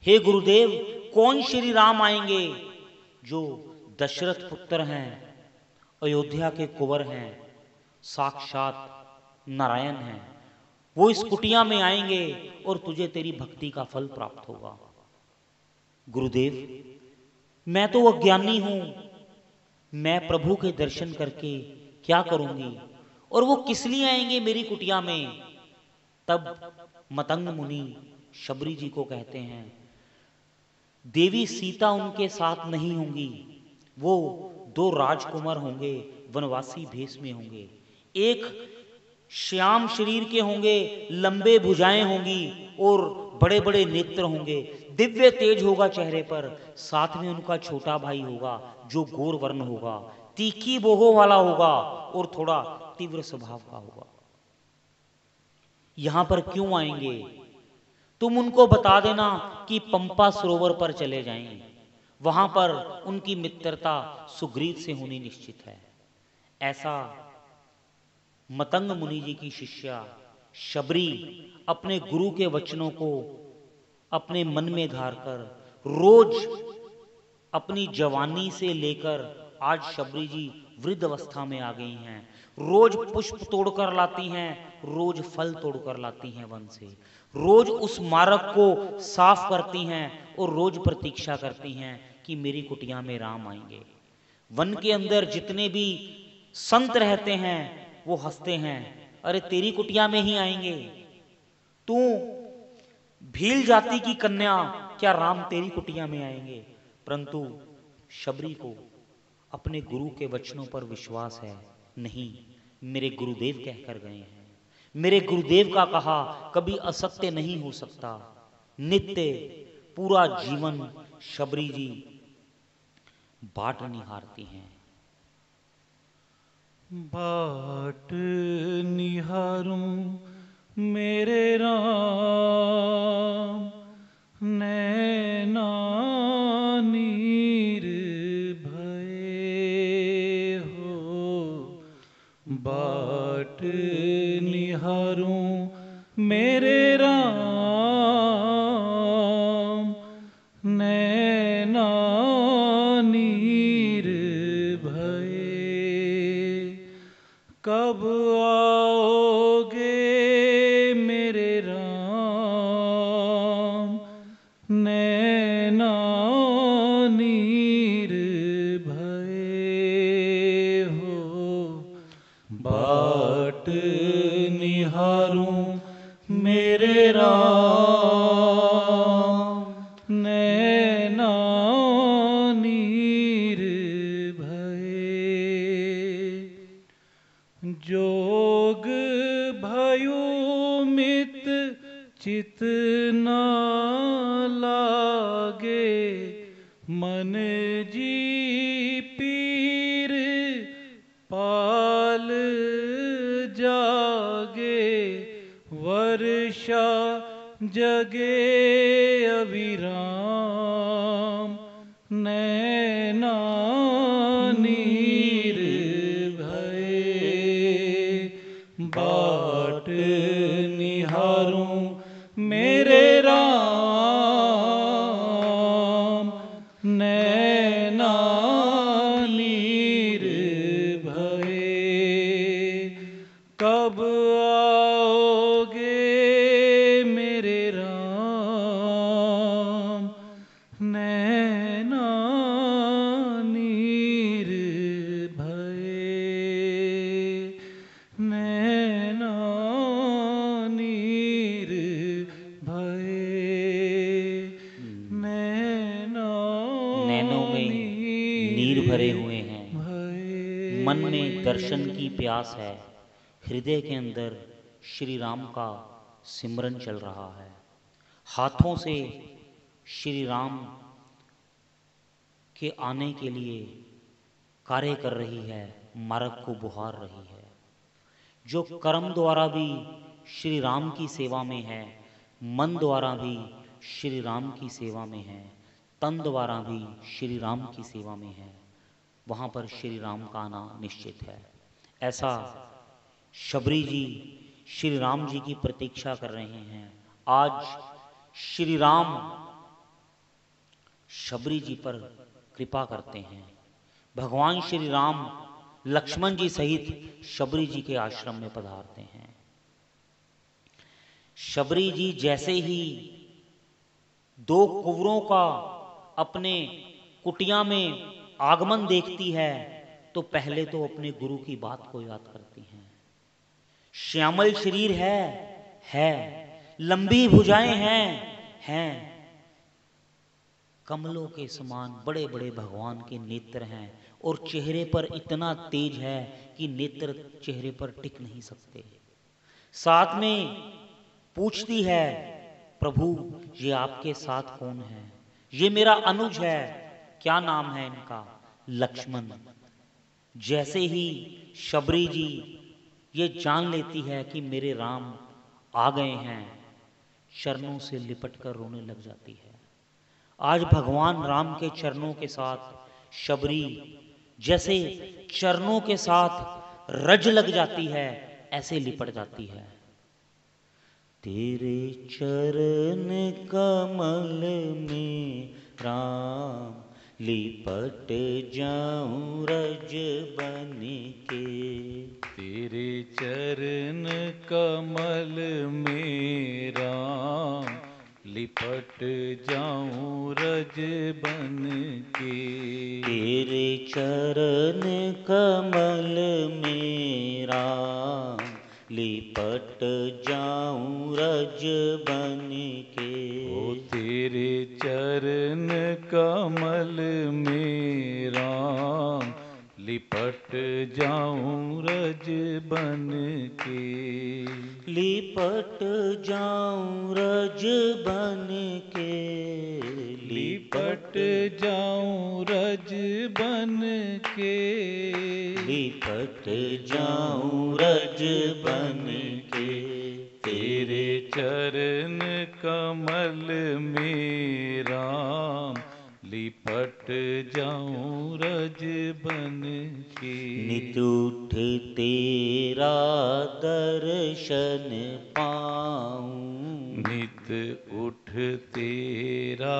हे गुरुदेव, कौन श्री राम आएंगे? जो दशरथ पुत्र हैं, अयोध्या के कुंवर हैं, साक्षात नारायण हैं, वो इस कुटिया में आएंगे और तुझे तेरी भक्ति का फल प्राप्त होगा। गुरुदेव, मैं तो अज्ञानी हूं, मैं प्रभु के दर्शन करके क्या करूंगी, और वो किस लिए आएंगे मेरी कुटिया में। तब मतंग मुनि शबरी जी को कहते हैं, देवी सीता उनके साथ नहीं होंगी, वो दो राजकुमार होंगे, वनवासी भेष में होंगे, एक श्याम शरीर के होंगे, लंबे भुजाएं होंगी और बड़े बड़े नेत्र होंगे, दिव्य तेज होगा चेहरे पर, साथ में उनका छोटा भाई होगा जो गोर वर्ण होगा, तीखी बोहों वाला होगा और थोड़ा तीव्र स्वभाव का होगा। यहां पर क्यों आएंगे, तुम उनको बता देना कि पंपा सरोवर पर चले जाएं, वहां पर उनकी मित्रता सुग्रीव से होनी निश्चित है। ऐसा मतंग मुनि जी की शिष्या शबरी अपने गुरु के वचनों को अपने मन में धारकर रोज अपनी जवानी से लेकर आज शबरी जी वृद्ध अवस्था में आ गई हैं, रोज पुष्प तोड़कर लाती हैं, रोज फल तोड़कर लाती हैं वन से, रोज उस मार्ग को साफ करती हैं और रोज प्रतीक्षा करती हैं कि मेरी कुटिया में राम आएंगे। वन के अंदर जितने भी संत रहते हैं वो हंसते हैं, अरे तेरी कुटिया में ही आएंगे, तू भील जाति की कन्या, क्या राम तेरी कुटिया में आएंगे। परंतु शबरी को अपने गुरु के वचनों पर विश्वास है, नहीं मेरे गुरुदेव कहकर गए हैं, मेरे गुरुदेव का कहा कभी असत्य नहीं हो सकता। नित्य पूरा जीवन शबरी जी बाट निहारती हैं। बाट निहारूं मेरे राम, नैना नीर भये हो, बाट निहारूं मेरे राम, नैना नीर भये, कब आओगे मेरे राम, नैना नीर भये हो, बाट निहारूं मेरे राम, नैना नीर भये, जोग भयो मित चित न लागे, मन जी पीर पाल जागे, वर्षा जगे अविराम, नैना नीर भये, बाट निहारूं मेरे राम, नैना नीर भये, कब आओगे मेरे राम, नैना नीर भये, नैना नीर भये, नैना नैनों में नीर भरे हुए हैं, भये। मन में दर्शन की प्यास है, हृदय के अंदर श्री राम का सिमरन चल रहा है, हाथों से श्री राम के आने के लिए कार्य कर रही है, मार्ग को बुहार रही है। जो कर्म द्वारा भी श्री राम की सेवा में है, मन द्वारा भी श्री राम की सेवा में है, तन द्वारा भी श्री राम की सेवा में है, वहाँ पर श्री राम का आना निश्चित है। ऐसा शबरी जी श्री राम जी की प्रतीक्षा कर रहे हैं। आज श्री राम शबरी जी पर कृपा करते हैं। भगवान श्री राम लक्ष्मण जी सहित शबरी जी के आश्रम में पधारते हैं। शबरी जी जैसे ही दो कुंवरों का अपने कुटिया में आगमन देखती है, तो पहले तो अपने गुरु की बात को याद करती हैं। श्यामल शरीर है, लंबी भुजाएं हैं, कमलों के समान बड़े बड़े भगवान के नेत्र हैं, और चेहरे पर इतना तेज है कि नेत्र चेहरे पर टिक नहीं सकते। साथ में पूछती है, प्रभु ये आपके साथ कौन है? ये मेरा अनुज है। क्या नाम है इनका? लक्ष्मण। जैसे ही शबरी जी ये जान लेती है कि मेरे राम आ गए हैं, चरणों से लिपटकर रोने लग जाती है। आज भगवान राम के चरणों के साथ शबरी जैसे चरणों के साथ रज लग जाती है, ऐसे लिपट जाती है। तेरे चरण कमल में राम लिपट जाऊं रज बन के। तेरे चरण कमल में राम लिपट जाऊं रज बन के। तेरे चरण कमल में राम लिपट जाऊं रज बन के। ओ तेरे चरण कमल में राम लिपट जाऊं रज बन के। लिपट जाऊं रज बन के। लिपट जाऊं रज बन के। लिपट जाऊं रज बन के। तेरे चरण कमल में राम लिपट जाऊं रज बन के। नित उठ तेरा दर्शन पाऊं। नित उठ तेरा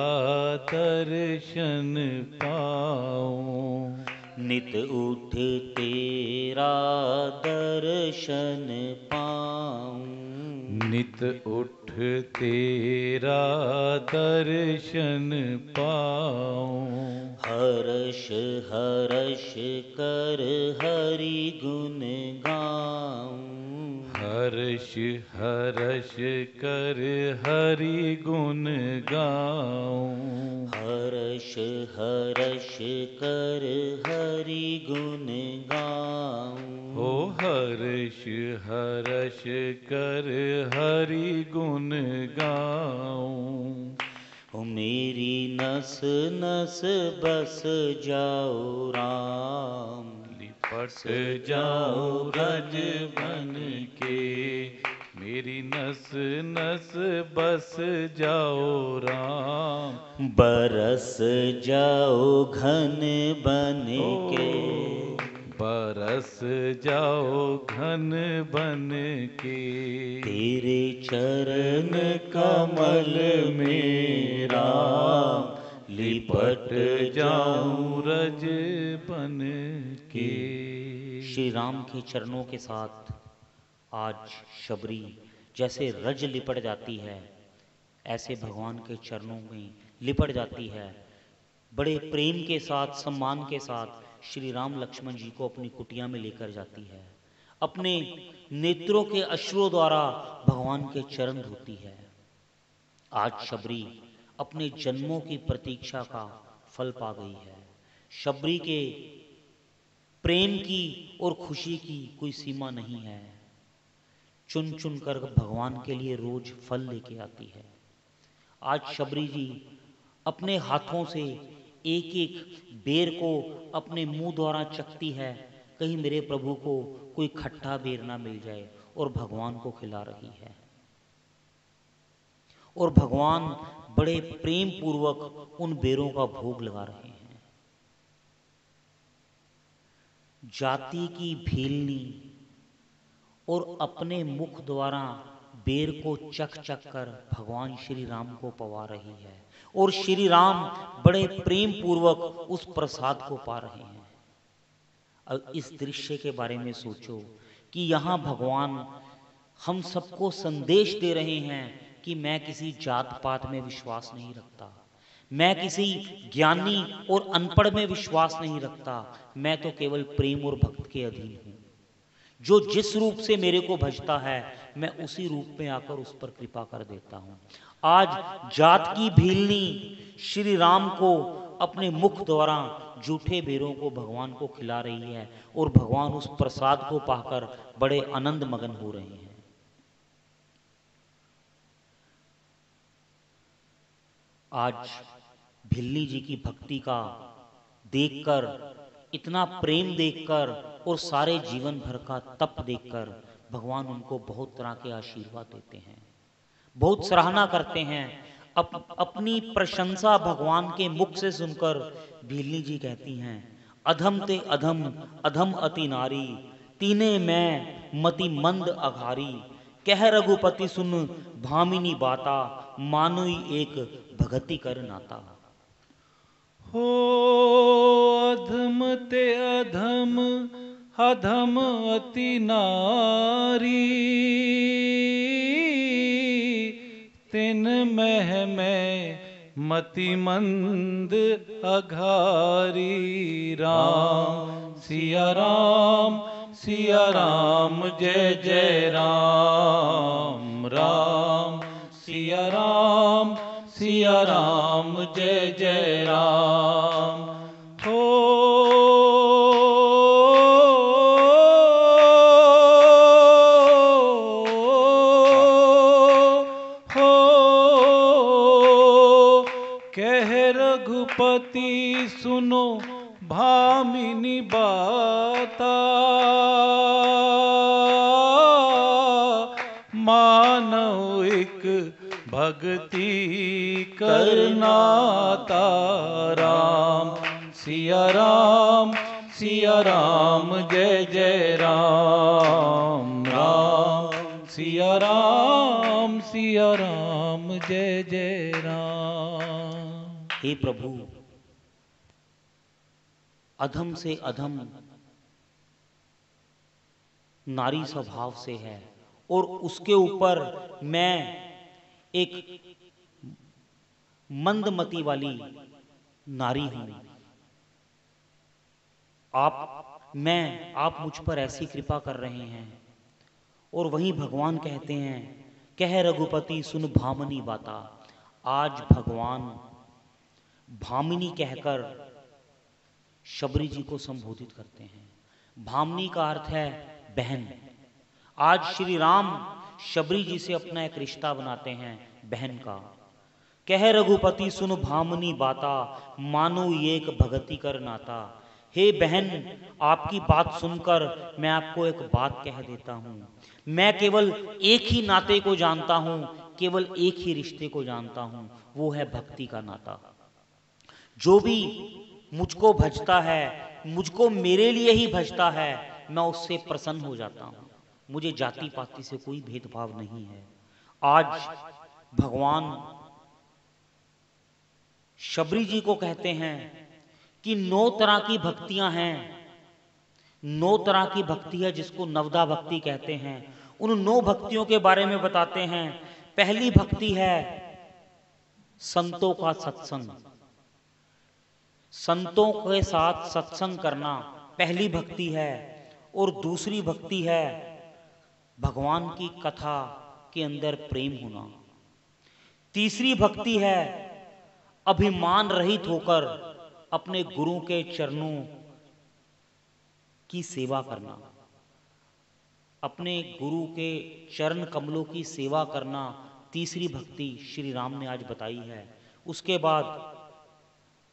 दर्शन पाऊं। नित उठ तेरा दर्शन पाऊं। नित उठ तेरा दर्शन पाऊं। हर्ष हर्ष कर हरि गुण गाऊं। हर्ष हर्ष कर हरि गुण गाऊं। हर्ष हर्ष कर हरि गुण गाऊं। हो हर्ष हर्ष कर हरि गुण गाऊं। ओ मेरी नस नस बस जाओ राम। लिपट जाओ रज बन के। मेरी नस नस बस जाओ राम। बरस जाओ घन बन के। बरस जाओ घन बन के। तेरे चरण कमल में राम लिपट जाऊं रज बन के। श्री राम के चरणों के साथ आज शबरी जैसे रज लिपट जाती है, ऐसे भगवान के चरणों में लिपट जाती है। बड़े प्रेम के साथ, सम्मान के साथ श्री राम लक्ष्मण जी को अपनी कुटिया में लेकर जाती है। अपने नेत्रों के अश्रुओं द्वारा भगवान के चरण धोती है। आज शबरी अपने जन्मों की प्रतीक्षा का फल पा गई है। शबरी के प्रेम की और खुशी की कोई सीमा नहीं है। चुन चुन कर भगवान के लिए रोज फल लेके आती है। आज शबरी जी अपने हाथों से एक एक बेर को अपने मुंह द्वारा चखती है, कहीं मेरे प्रभु को कोई खट्टा बेर ना मिल जाए, और भगवान को खिला रही है। और भगवान बड़े प्रेम पूर्वक उन बेरों का भोग लगा रहे हैं। जाति की भीलनी और अपने मुख द्वारा बेर को चख चख कर भगवान श्री राम को पवा रही है, और श्री राम बड़े प्रेम पूर्वक उस प्रसाद को पा रहे हैं। अब इस दृश्य के बारे में सोचो कि यहाँ भगवान हम सबको संदेश दे रहे हैं कि मैं किसी जात पात में विश्वास नहीं रखता, मैं किसी ज्ञानी और अनपढ़ में विश्वास नहीं रखता, मैं तो केवल प्रेम और भक्त के अधीन हूं। जो जिस रूप से मेरे को भजता है मैं उसी रूप में आकर उस पर कृपा कर देता हूं। आज जात की भीलनी श्री राम को अपने मुख द्वारा जूठे बेरों को भगवान को खिला रही है और भगवान उस प्रसाद को पाकर बड़े आनंद मगन हो रहे हैं। आज भिल्ली जी की भक्ति का देखकर, इतना प्रेम देखकर और सारे जीवन भर का तप देखकर भगवान उनको बहुत तरह के आशीर्वाद देते हैं, बहुत सराहना करते हैं। अपनी प्रशंसा भगवान के मुख से सुनकर भिल्ली जी कहती हैं, अधम ते अधम अधम अति नारी, तीने मैं मति मंद अघारी, कह रघुपति सुन भामिनी बाता, मानुई एक भगति कर नाता। हो अधम ते अधम अधम अति नारी, तिन मह में मति मंद अघारी। राम सिया राम जय जय राम, राम सिया राम जय जय राम। हो कह रघुपति सुनो भामिनी बाता, मानो एक भक्ति करनाता। राम सिया राम जय जय राम, राम सिया राम जय जय राम। हे प्रभु, अधम से अधम नारी स्वभाव से है और उसके ऊपर मैं एक मंदमती वाली नारी हूं। आप मुझ पर ऐसी कृपा कर रहे हैं। और वहीं भगवान कहते हैं, कह रघुपति सुन भामिनी बाता। आज भगवान भामिनी कहकर शबरी जी को संबोधित करते हैं। भामिनी का अर्थ है बहन। आज श्री राम शबरी जी से अपना एक रिश्ता बनाते हैं बहन का। कह रघुपति सुन भामिनी बाता, मानो एक भगति कर नाता। हे बहन, आपकी बात सुनकर मैं आपको एक बात कह देता हूं। मैं केवल एक ही नाते को जानता हूं, केवल एक ही रिश्ते को जानता हूं, वो है भक्ति का नाता। जो भी मुझको भजता है, मुझको मेरे लिए ही भजता है, मैं उससे प्रसन्न हो जाता हूं। मुझे जाति पाति से कोई भेदभाव नहीं है। आज भगवान शबरी जी को कहते हैं कि 9 तरह की भक्तियां हैं। 9 तरह की भक्ति है जिसको नवदा भक्ति कहते हैं। उन 9 भक्तियों के बारे में बताते हैं। पहली भक्ति है संतों का सत्संग। संतों के साथ सत्संग करना पहली भक्ति है। और दूसरी भक्ति है भगवान की कथा के अंदर प्रेम होना। तीसरी भक्ति है अभिमान रहित होकर अपने गुरु के चरणों की सेवा करना। अपने गुरु के चरण कमलों की सेवा करना तीसरी भक्ति श्री राम ने आज बताई है। उसके बाद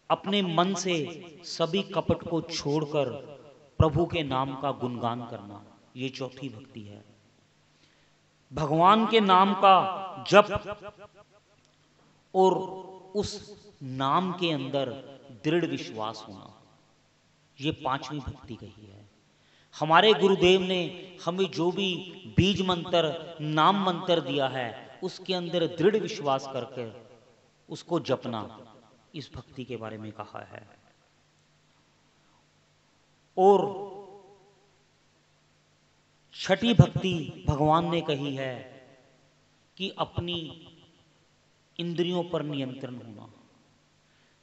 अपने मन से सभी कपट को छोड़कर प्रभु के नाम का गुणगान करना, ये चौथी भक्ति है। भगवान के नाम का जप और उस नाम के अंदर दृढ़ विश्वास होना, ये 5वीं भक्ति कही है। हमारे गुरुदेव ने हमें जो भी बीज मंत्र, नाम मंत्र दिया है, उसके अंदर दृढ़ विश्वास करके उसको जपना, इस भक्ति के बारे में कहा है। और छठी भक्ति भगवान ने कही है कि अपनी इंद्रियों पर नियंत्रण होना।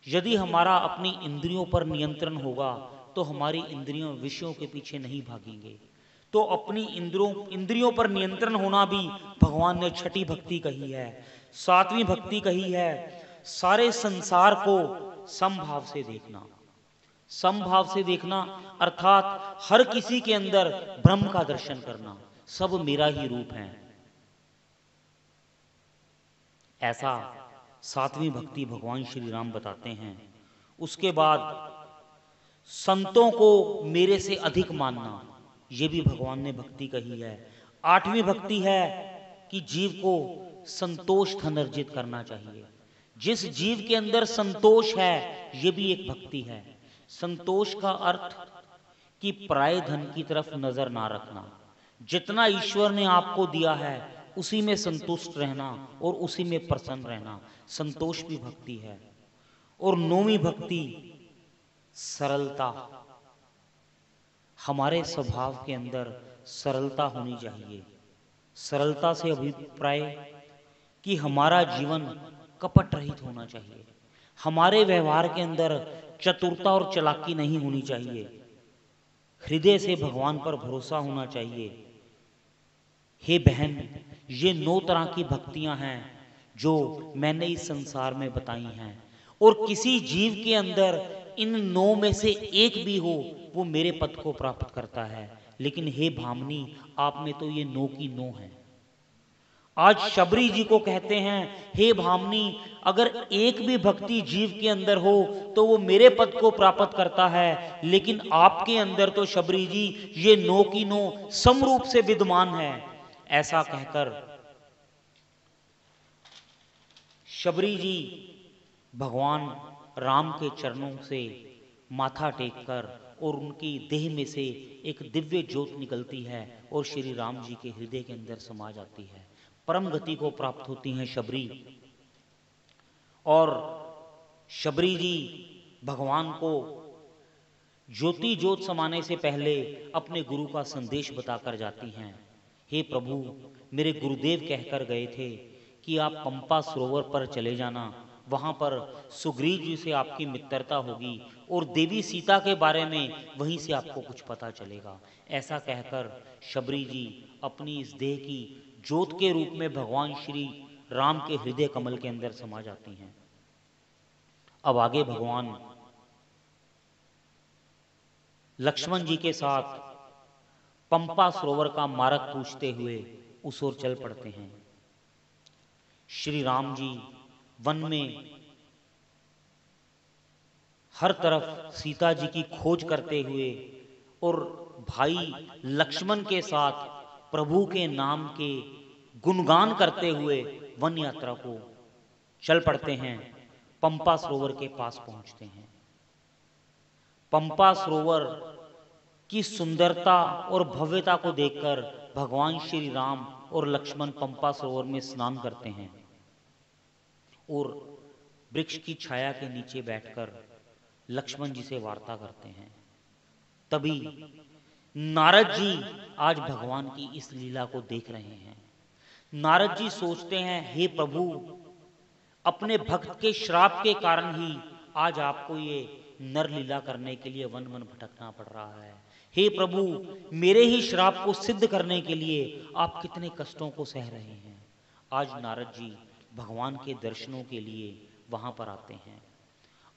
यदि हमारा अपनी इंद्रियों पर नियंत्रण होगा तो हमारी इंद्रियों विषयों के पीछे नहीं भागेंगे। तो अपनी इंद्रियों पर नियंत्रण होना भी भगवान ने छठी भक्ति कही है। सातवीं भक्ति कही है सारे संसार को समभाव से देखना। समभाव से देखना अर्थात हर किसी के अंदर ब्रह्म का दर्शन करना, सब मेरा ही रूप है। ऐसा सातवीं भक्ति भगवान श्री राम बताते हैं। उसके बाद संतों को मेरे से अधिक मानना, यह भी भगवान ने भक्ति कही है। आठवीं भक्ति है कि जीव को संतोष धन अर्जित करना चाहिए। जिस जीव के अंदर संतोष है यह भी एक भक्ति है। संतोष का अर्थ कि पराये धन की तरफ नजर ना रखना, जितना ईश्वर ने आपको दिया है उसी में संतुष्ट रहना और उसी में प्रसन्न रहना, संतोष भी भक्ति है। और नौवीं भक्ति सरलता, हमारे स्वभाव के अंदर सरलता होनी चाहिए। सरलता से अभिप्राय कि हमारा जीवन कपट रहित होना चाहिए, हमारे व्यवहार के अंदर चतुरता और चालाकी नहीं होनी चाहिए, हृदय से भगवान पर भरोसा होना चाहिए। हे बहन, ये 9 तरह की भक्तियां हैं जो मैंने इस संसार में बताई हैं, और किसी जीव के अंदर इन 9 में से एक भी हो वो मेरे पद को प्राप्त करता है। लेकिन हे भामिनी, आप में तो ये 9 की 9 है। आज शबरी जी को कहते हैं हे भामिनी, अगर एक भी भक्ति जीव के अंदर हो तो वो मेरे पद को प्राप्त करता है, लेकिन आपके अंदर तो शबरी जी ये 9 की 9 समरूप से विद्यमान है। ऐसा कहकर शबरी जी भगवान राम के चरणों से माथा टेककर और उनकी देह में से एक दिव्य ज्योत निकलती है और श्री राम जी के हृदय के अंदर समा जाती है। परम गति को प्राप्त होती हैं शबरी। और शबरी जी भगवान को ज्योति ज्योत समाने से पहले अपने गुरु का संदेश बताकर जाती हैं। हे प्रभु, मेरे गुरुदेव कहकर गए थे कि आप पंपा सरोवर पर चले जाना, वहां पर सुग्रीव जी से आपकी मित्रता होगी और देवी सीता के बारे में वहीं से आपको कुछ पता चलेगा। ऐसा कहकर शबरी जी अपनी इस देह की ज्योत के रूप में भगवान श्री राम के हृदय कमल के अंदर समा जाती हैं। अब आगे भगवान लक्ष्मण जी के साथ पंपा सरोवर का मार्ग पूछते हुए उस ओर चल पड़ते हैं। श्री राम जी वन में हर तरफ सीता जी की खोज करते हुए और भाई लक्ष्मण के साथ प्रभु के नाम के गुणगान करते हुए वन यात्रा को चल पड़ते हैं। पंपा सरोवर के पास पहुंचते हैं। पंपा सरोवर की सुंदरता और भव्यता को देखकर भगवान श्री राम और लक्ष्मण पंपा सरोवर में स्नान करते हैं और वृक्ष की छाया के नीचे बैठकर लक्ष्मण जी से वार्ता करते हैं। तभी नारद जी आज भगवान की इस लीला को देख रहे हैं। नारद जी सोचते हैं हे प्रभु, अपने भक्त के श्राप के कारण ही आज आपको ये नर लीला करने के लिए वन वन भटकना पड़ रहा है। हे प्रभु, मेरे ही श्राप को सिद्ध करने के लिए आप कितने कष्टों को सह रहे हैं। आज नारद जी भगवान के दर्शनों के लिए वहां पर आते हैं।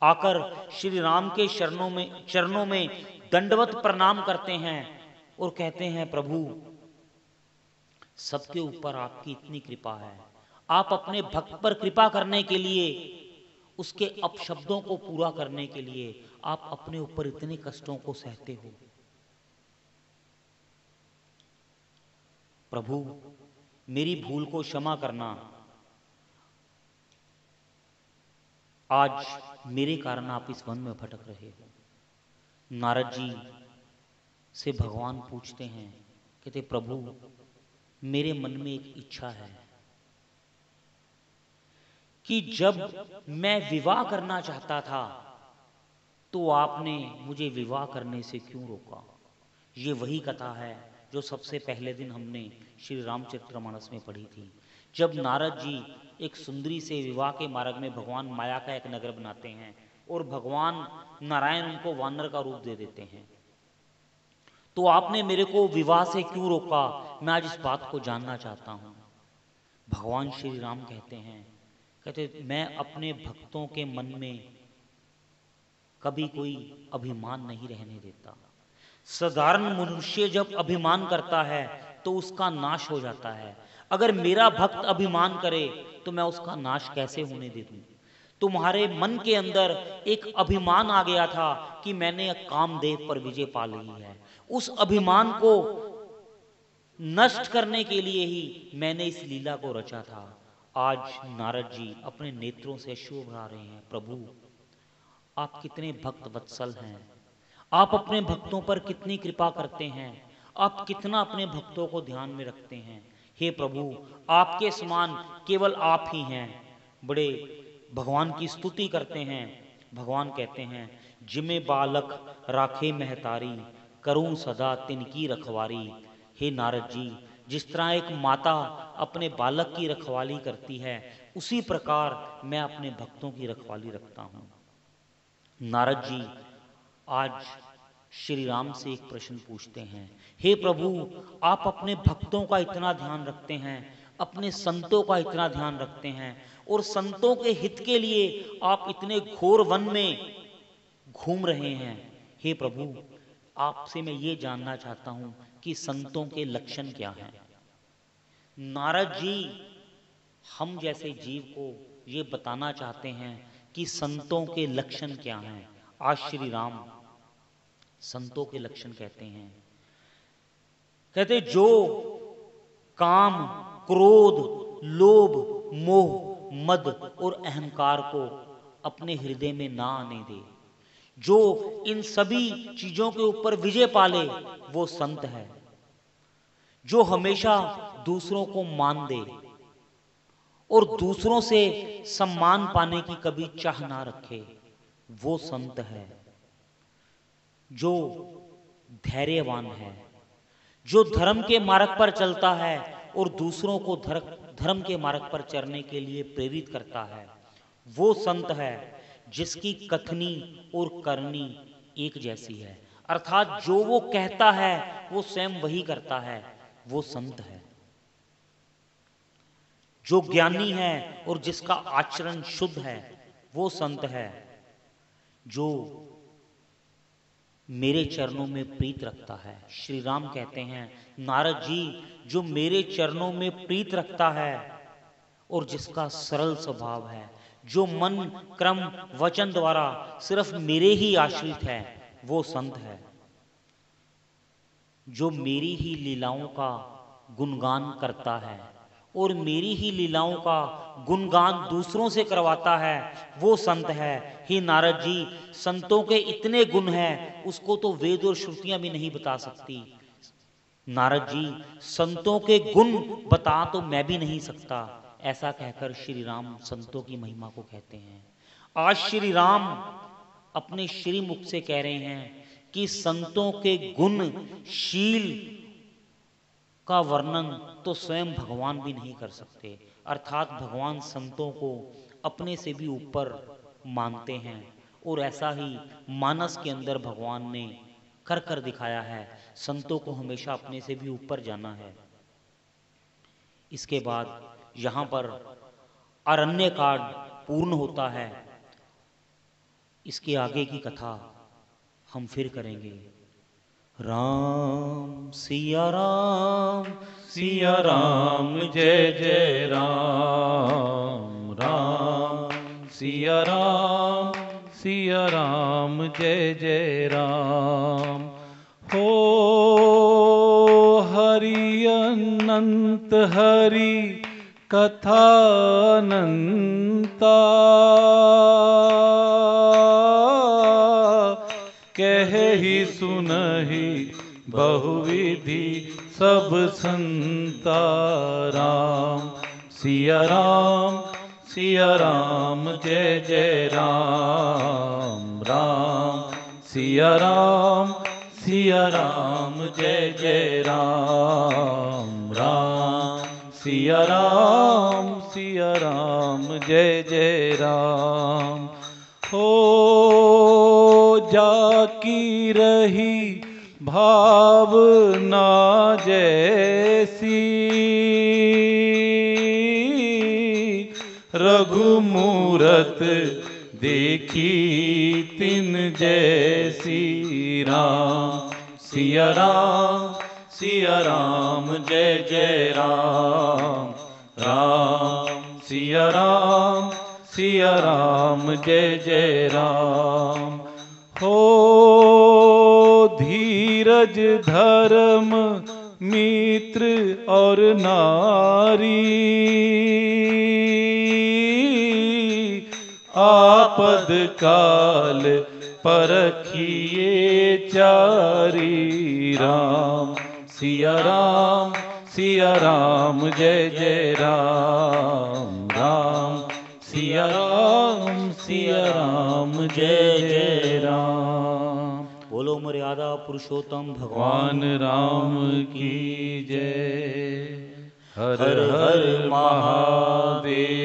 आकर श्री राम के चरणों में दंडवत प्रणाम करते हैं और कहते हैं प्रभु, सबके ऊपर आपकी इतनी कृपा है, आप अपने भक्त पर कृपा करने के लिए, उसके अपशब्दों को पूरा करने के लिए आप अपने ऊपर इतने कष्टों को सहते हो। प्रभु, मेरी भूल को क्षमा करना, आज मेरे कारण आप इस वन में भटक रहे हो। नारद जी से भगवान पूछते हैं, कहते प्रभु, मेरे मन में एक इच्छा है कि जब मैं विवाह करना चाहता था तो आपने मुझे विवाह करने से क्यों रोका। ये वही कथा है जो सबसे पहले दिन हमने श्री रामचरितमानस में पढ़ी थी। जब नारद जी एक सुंदरी से विवाह के मार्ग में भगवान माया का एक नगर बनाते हैं, और भगवान नारायण उनको वानर का रूप दे देते हैं। तो आपने मेरे को विवाह से क्यों रोका, मैं आज इस बात को जानना चाहता हूं। भगवान श्री राम कहते मैं अपने भक्तों के मन में कभी कोई अभिमान नहीं रहने देता। साधारण मनुष्य जब अभिमान करता है तो उसका नाश हो जाता है। अगर मेरा भक्त अभिमान करे तो मैं उसका नाश कैसे होने दे दूं। तुम्हारे मन के अंदर एक अभिमान आ गया था कि मैंने कामदेव पर विजय पा ली है। उस अभिमान को नष्ट करने के लिए ही मैंने इस लीला को रचा था। आज नारद जी अपने नेत्रों से अश्रु बहा रहे हैं। प्रभु, आप कितने भक्त वत्सल हैं, आप अपने भक्तों पर कितनी कृपा करते हैं, आप कितना अपने भक्तों को ध्यान में रखते हैं। हे प्रभु, आपके समान केवल आप ही हैं। बड़े भगवान की स्तुति करते हैं। भगवान कहते हैं, जिमे बालक राखे महतारी, करूं सदा तिनकी रखवारी। हे नारद जी, जिस तरह एक माता अपने बालक की रखवाली करती है, उसी प्रकार मैं अपने भक्तों की रखवाली रखता हूं। नारद जी आज श्री राम से एक प्रश्न पूछते हैं। हे प्रभु, आप अपने भक्तों का इतना ध्यान रखते हैं, अपने संतों का इतना ध्यान रखते हैं, और संतों के हित के लिए आप इतने घोर वन में घूम रहे हैं। हे प्रभु, आपसे मैं ये जानना चाहता हूं कि संतों के लक्षण क्या हैं। नारद जी हम जैसे जीव को ये बताना चाहते हैं कि संतों के लक्षण क्या हैं। आज श्री राम संतों के लक्षण कहते हैं। कहते जो काम, क्रोध, लोभ, मोह, मद और अहंकार को अपने हृदय में ना आने दे, जो इन सभी चीजों के ऊपर विजय पाले, वो संत है। जो हमेशा दूसरों को मान दे और दूसरों से सम्मान पाने की कभी चाह ना रखे, वो संत है। जो धैर्यवान है, जो धर्म के मार्ग पर चलता है और दूसरों को धर्म के मार्ग पर चलने के लिए प्रेरित करता है, वो संत है। जिसकी कथनी और करनी एक जैसी है, अर्थात जो वो कहता है वो स्वयं वही करता है, वो संत है। जो ज्ञानी है और जिसका आचरण शुद्ध है, वो संत है। जो मेरे चरणों में प्रीत रखता है। श्री राम कहते हैं, नारद जी, जो मेरे चरणों में प्रीत रखता है और जिसका सरल स्वभाव है, जो मन, क्रम, वचन द्वारा सिर्फ मेरे ही आश्रित है, वो संत है। जो मेरी ही लीलाओं का गुणगान करता है और मेरी ही लीलाओं का गुणगान दूसरों से करवाता है, वो संत है। ही नारद जी, संतों के इतने गुण हैं, उसको तो वेद और श्रुतियां भी नहीं बता सकती। नारद जी, संतों के गुण बता तो मैं भी नहीं सकता। ऐसा कहकर श्री राम संतों की महिमा को कहते हैं। आज श्री राम अपने श्री मुख से कह रहे हैं कि संतों के गुण, शील का वर्णन तो स्वयं भगवान भी नहीं कर सकते। अर्थात भगवान संतों को अपने से भी ऊपर मानते हैं, और ऐसा ही मानस के अंदर भगवान ने कर कर दिखाया है। संतों को हमेशा अपने से भी ऊपर जाना है। इसके बाद यहाँ पर अरण्य कांड पूर्ण होता है। इसके आगे की कथा हम फिर करेंगे। राम सिया राम, सिया राम जय जय राम, राम सिया राम, सिया राम जय जय राम। हो हरि अनंत हरि कथा अनंता, कहि सुनहि बहुविधि सब संता। राम सिया राम, सिया राम जय जय राम, राम सिया राम, सिया राम जय जय राम, राम सिया राम, सिया राम जय जय राम। हो जाकी रही भावना जैसी, रघुमूरत देखी तिन जैसी। राम सिया राम जय जय राम। राम सिया राम जय जय राम। हो धीरज धर्म मित्र और नारी, आपद काल परखिए चारी। राम सिया राम जय जय राम। राम सिया राम जय जय राम। बोलो मर्यादा पुरुषोत्तम भगवान राम की जय। हर हर महादेव।